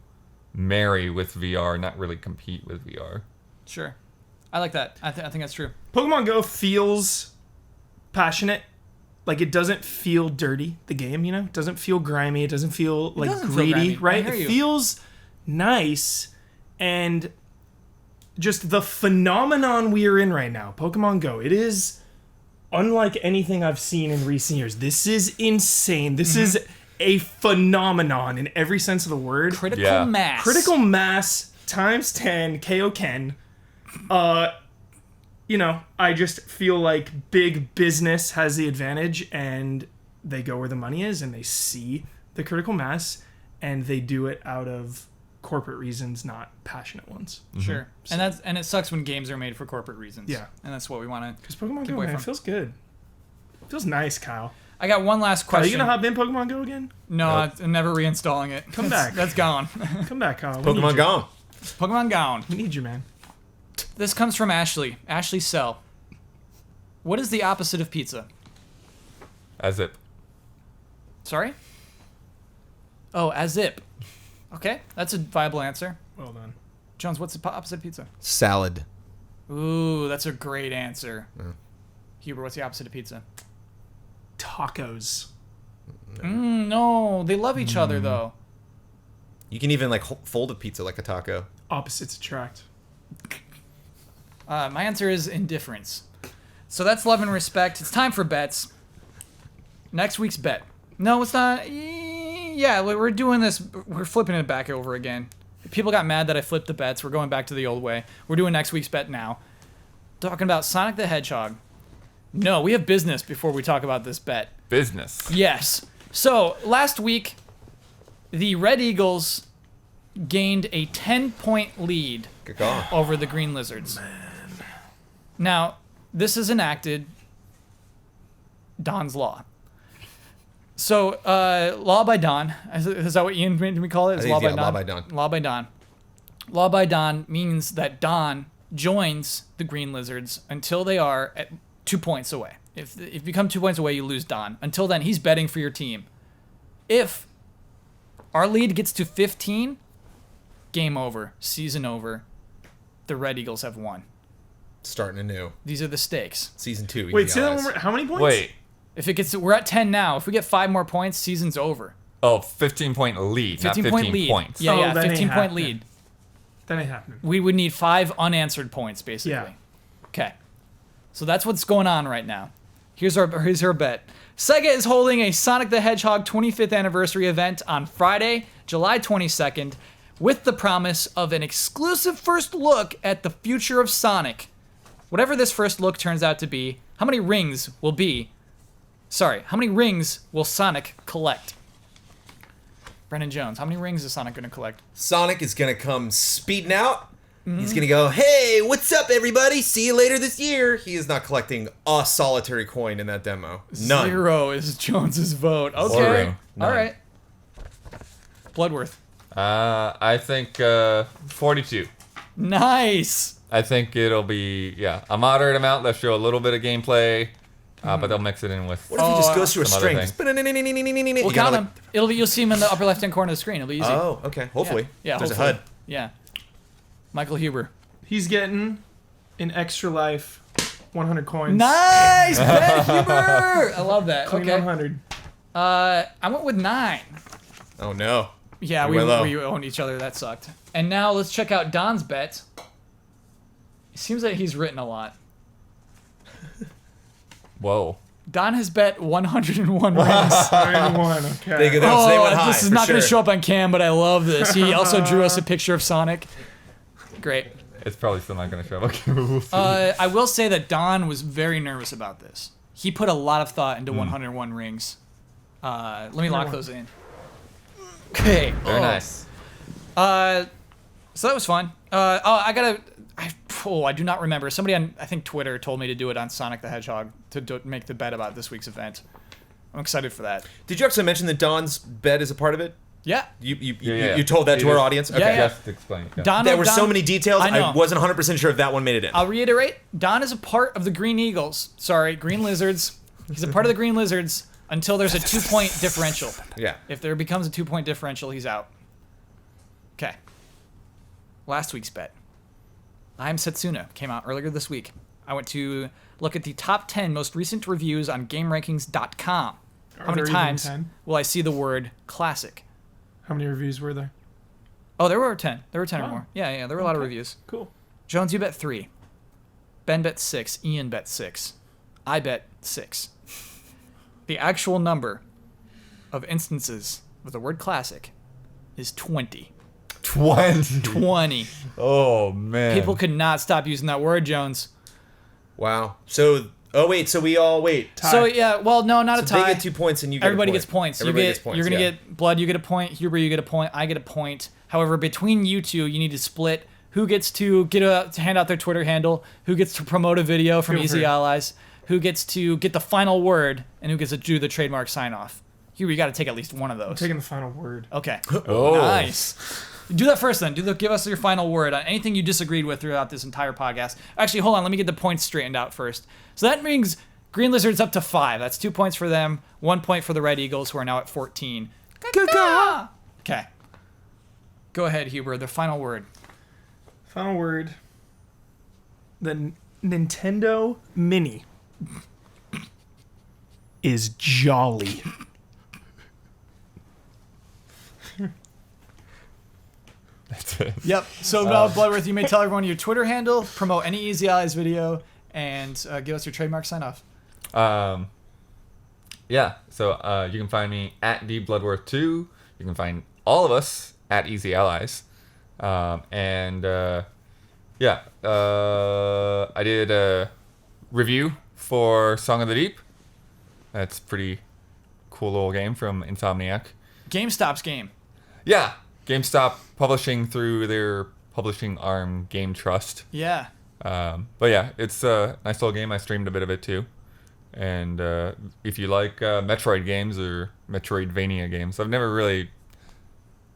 marry with VR, not really compete with VR. Sure. I like that. I think that's true. Pokemon Go feels passionate. Like it doesn't feel dirty, the game, It doesn't feel grimy. It doesn't feel like doesn't feel greedy, grimy. I right? hear It you. feels nice, and just the phenomenon we are in right now, Pokemon Go, it is unlike anything I've seen in recent years. This is insane. This is a phenomenon in every sense of the word. Critical mass. Critical mass times 10, KO Ken. I just feel like big business has the advantage, and they go where the money is, and they see the critical mass, and they do it out of corporate reasons, not passionate ones. Sure. And it sucks when games are made for corporate reasons. Yeah. And that's what we want to. Because Pokemon Keep Go, away man, from- it feels good. It feels nice, Kyle. I got one last Are question. you gonna hop in Pokemon Go again? No, I'm never reinstalling it. Come back. That's gone. Come back, Kyle. We need Pokemon you. Go. Pokemon gone. We need you, man. This comes from Ashley. Ashley Sell. What is the opposite of pizza? As it. Sorry? Oh, a zip. Okay, that's a viable answer. Well done. Jones, what's the opposite of pizza? Salad. Ooh, that's a great answer. Huber, what's the opposite of pizza? Tacos. No, they love each other though. You can even like fold a pizza like a taco. Opposites attract. My answer is indifference. So that's love and respect. It's time for bets. Next week's bet. No, it's not. Yeah, we're doing this. We're flipping it back over again. People got mad that I flipped the bets. We're going back to the old way. We're doing next week's bet now. talking about Sonic the Hedgehog. No, we have business before we talk about this bet. Business. Yes. So, last week, the Red Eagles gained a 10-point lead Good call. over the Green Lizards. Now, this is enacted Don's Law. So, Law by Don. Is that what Ian made me call it? I Is think Law it's, by yeah, Don? Law by Don. Law by Don. Law by Don means that Don joins the Green Lizards until they are at 2 points away. If you become 2 points away, you lose Don. Until then, he's betting for your team. If our lead gets to 15, game over, season over. The Red Eagles have won. Starting anew. These are the stakes. Season 2. Wait, Easy say that Allies. one more. How many points? Wait. If it gets, we're at 10 now. If we get 5 more points, season's over. Oh, 15-point lead, 15 not 15 point lead. points. Yeah, Oh, yeah, that ain't 15 point happening. lead. That ain't happening. We would need 5 unanswered points, basically. Yeah. Okay. So that's what's going on right now. Here's our bet. Sega is holding a Sonic the Hedgehog 25th anniversary event on Friday, July 22nd, with the promise of an exclusive first look at the future of Sonic. Whatever this first look turns out to be, how many rings will Sonic collect? Brendan Jones, how many rings is Sonic going to collect? Sonic is going to come speeding out. He's going to go, hey, what's up, everybody? See you later this year. He is not collecting a solitary coin in that demo. None. 0 is Jones's vote. Okay. Zero. All right. Bloodworth. I think 42. Nice. I think it'll be, a moderate amount. They'll show a little bit of gameplay, but they'll mix it in with... What if he just goes through a some string? other Just We'll count them. You'll see him in the upper left-hand corner of the screen. It'll be easy. Oh, okay. Hopefully. Yeah, There's hopefully. a HUD. Yeah. Michael Huber. He's getting an extra life, 100 coins. Nice, Ben Huber. I love that. Clean Okay. 100. I went with 9. Oh, no. Yeah, You we went low. owned each other. That sucked. And now let's check out Don's bet. It seems that he's written a lot. Whoa. Don has bet 101 rings. 91, okay. They went high, This is for not going to sure. show up on cam, but I love this. He also drew us a picture of Sonic. Great. It's probably still not going to show up. We'll see. I will say that Don was very nervous about this. He put a lot of thought into 101 rings. Let me lock those in. Okay. Very nice. So that was fun. I do not remember. Somebody on, I think, Twitter told me to do it on Sonic the Hedgehog to make the bet about this week's event. I'm excited for that. Did you actually mention that Don's bed is a part of it? Yeah. You told that to our audience? Okay. Yeah. Just explain. Yeah. Don, There were Don- so many details, I know. I wasn't 100% sure if that one made it in. I'll reiterate. Don is a part of the Green Eagles. Sorry, Green Lizards. He's a part of the Green Lizards until there's a 2-point differential. Yeah. If there becomes a 2-point differential, he's out. Okay. Last week's bet. I Am Setsuna came out earlier this week. I went to look at the top 10 most recent reviews on GameRankings.com. How Are many there even times 10? will I see the word classic? How many reviews were there? Oh, there were 10. There were 10 or Oh. more. Yeah, there were a lot of reviews. Cool. Jones, you bet 3. Ben bet 6. Ian bet 6. I bet 6. The actual number of instances with the word classic is 20. 20. 20. Oh, man. People could not stop using that word, Jones. Wow. So, we all wait. Tie. So, yeah, well, no, not a So they tie. get 2 points and you get Everybody a point. gets points. Everybody gets points. You're going to yeah. get Blood, you get a point. Huber, you get a point. I get a point. However, between you two, you need to split who gets to to hand out their Twitter handle, who gets to promote a video from Feel Easy free. Allies, who gets to get the final word, and who gets to do the trademark sign-off. Huber, you got to take at least one of those. Taking the final word. Okay. Oh. Nice. Do that first then. Give us your final word on anything you disagreed with throughout this entire podcast. Actually, hold on. Let me get the points straightened out first. So that brings Green Lizards up to 5. That's 2 points for them. 1 point for the Red Eagles, who are now at 14. Okay. Go ahead, Huber. The final word. Final word. The Nintendo Mini is jolly. That's it. Yep. So now, Bloodworth, you may tell everyone your Twitter handle, promote any Easy Allies video, and give us your trademark sign-off. Yeah, so you can find me at dbloodworth2. You can find all of us at Easy Allies. And Yeah. I did a review for Song of the Deep. That's pretty cool little game from Insomniac. GameStop's game. Yeah. GameStop publishing through their publishing arm, Game Trust. Yeah. But yeah, it's a nice little game. I streamed a bit of it too. And if you like Metroid games or Metroidvania games, I've never really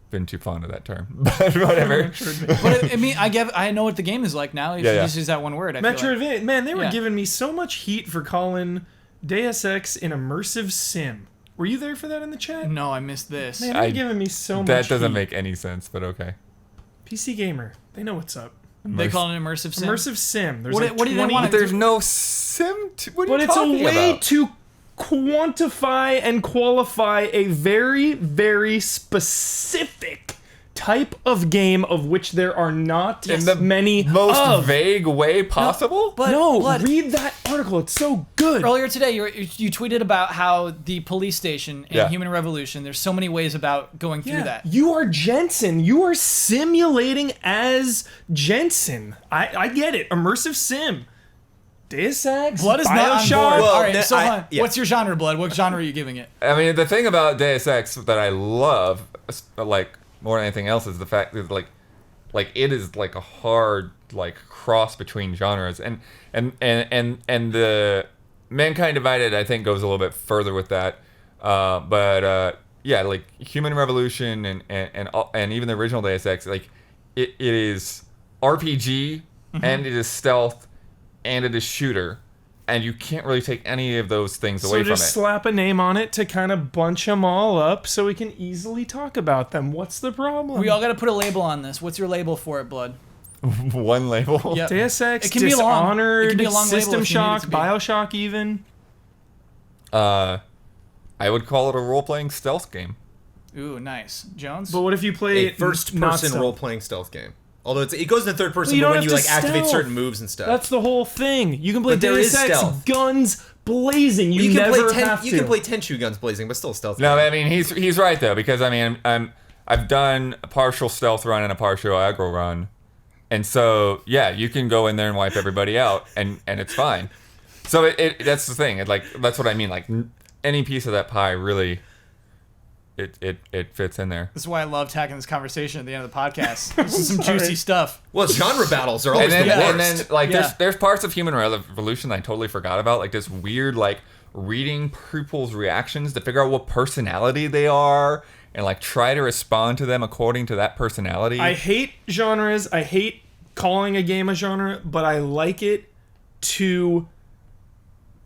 been too fond of that term, but whatever. But I mean, I know what the game is like now. If you just use that one word, I feel like. Metroidvania. Man, they were Yeah. giving me so much heat for calling Deus Ex an immersive sim. Were you there for that in the chat? No, I missed this. Man, they're giving me so much That doesn't heat. make any sense, but okay. PC Gamer, they know what's up. They call it an immersive sim. Immersive sim. There's What- like what do they 20 want But there's no sim. What are But you it's a talking way about? to quantify and qualify a very, very specific type of game of which there are not In the many most of. vague way possible. But No, Blood, read that article. It's so good. earlier today, you tweeted about how the police station in Yeah. Human Revolution. There's so many ways about going through that. You are Jensen. You are simulating as Jensen. I get it. Immersive sim. Deus Ex. Blood is not on Bioshock. board. Well, All right, no, so hold on. yeah. What's your genre, Blood? What genre are you giving it? I mean, the thing about Deus Ex that I love, like more than anything else, is the fact that like it is like a hard like cross between genres, and the Mankind Divided I think goes a little bit further with that, but yeah, like Human Revolution and even the original Deus Ex, like it is RPG and it is stealth and it is shooter. And you can't really take any of those things away So from it. just slap a name on it to kind of bunch them all up so we can easily talk about them. What's the problem? We all got to put a label on this. What's your label for it, Blood? One label. Yep. Deus Ex, It can be long. Dishonored, It can be a long label System if you need it Shock, to be. Bioshock even. I would call it a role-playing stealth game. Ooh, nice. Jones? But what if you play A it first-person not stealth? role-playing stealth game. Although it goes into third person, Well, you but don't when you have like to activate stealth. certain moves and stuff. That's the whole thing. You can play But there Deus is Ex, stealth. guns blazing. You, you can never play ten. have You to. can play Tenchu guns blazing, but still stealth. No, game. I mean he's right though, because I mean I've done a partial stealth run and a partial aggro run, and so yeah, you can go in there and wipe everybody out, and it's fine. So it that's the thing. That's what I mean. Like any piece of that pie really, it fits in there. This is why I loved having this conversation at the end of the podcast. This is some juicy stuff. Well, genre battles are always And then, the and worst. then like Yeah. there's parts of Human Revolution I totally forgot about, like this weird like reading people's reactions to figure out what personality they are and like try to respond to them according to that personality. I hate genres. I hate calling a game a genre, but I like it to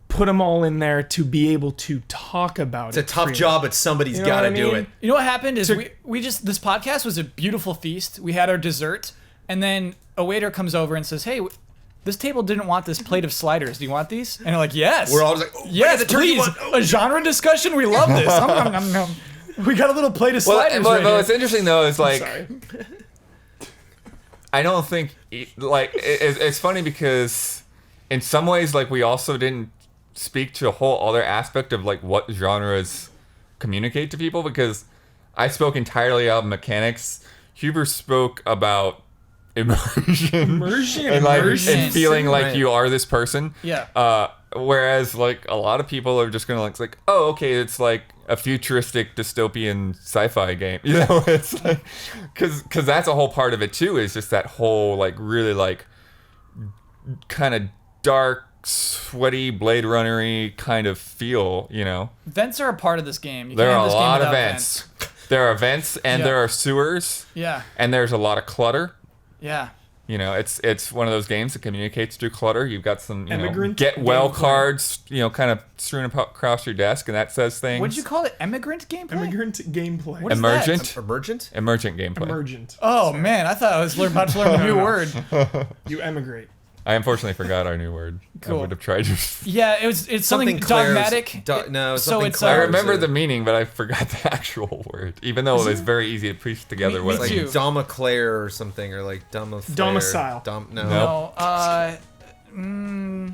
put them all in there to be able to talk about It's it. a tough freely. job, but somebody's You know got to what I do mean? it. You know what happened is we just, this podcast was a beautiful feast. We had our dessert, and then a waiter comes over and says, hey, this table didn't want this plate of sliders. Do you want these? And they're like, yes. We're all just like, oh, yes, the turkey please. one. Oh. A genre discussion? We love this. We got a little plate of sliders well, right well, here. what's interesting though is like Sorry. I don't think it's funny because in some ways like we also didn't speak to a whole other aspect of like what genres communicate to people, because I spoke entirely about mechanics. Huber spoke about immersion and like immersion. and feeling like Right. you are this person. Yeah. Whereas like a lot of people are just gonna like oh okay, it's like a futuristic dystopian sci-fi game, you know. It's like because that's a whole part of it too, is just that whole like really like kind of dark, sweaty, Blade Runner-y kind of feel, you know. Vents are a part of this game. You There can't are have a this game lot of without vents. There are vents and Yeah. there are sewers Yeah. and there's a lot of clutter. Yeah. You know, it's one of those games that communicates through clutter. You've got some, you know, Immigrant get well gameplay. cards, you know, kind of strewn across your desk, and that says things. What'd you call it? Immigrant gameplay? Immigrant gameplay. What is that? Emergent? Emergent? Emergent gameplay. Emergent. Oh, man. I thought I was about to learn a new word. You emigrate. I unfortunately forgot our new word. Cool. I would have tried to. Yeah, it's something Claire's- dogmatic. no, so something it's I Claire's remember a- the meaning, but I forgot the actual word. Even though it was very easy to piece together Me what it Like too. means. Domiclaire or something, or like Domiclaire. Domicile. No. No. No,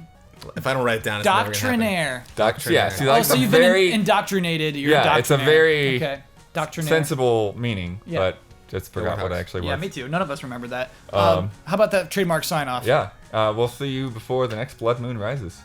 If I don't write it down, it's never gonna happen. doctrinaire. Yeah, see, like So the you've very been indoctrinated. You're Yeah, it's a doctrinaire. very okay. Doctrinaire. sensible meaning, Yeah. but Just forgot what it actually was. Yeah, me too. None of us remember that. How about that trademark sign off? Yeah. We'll see you before the next Blood Moon rises.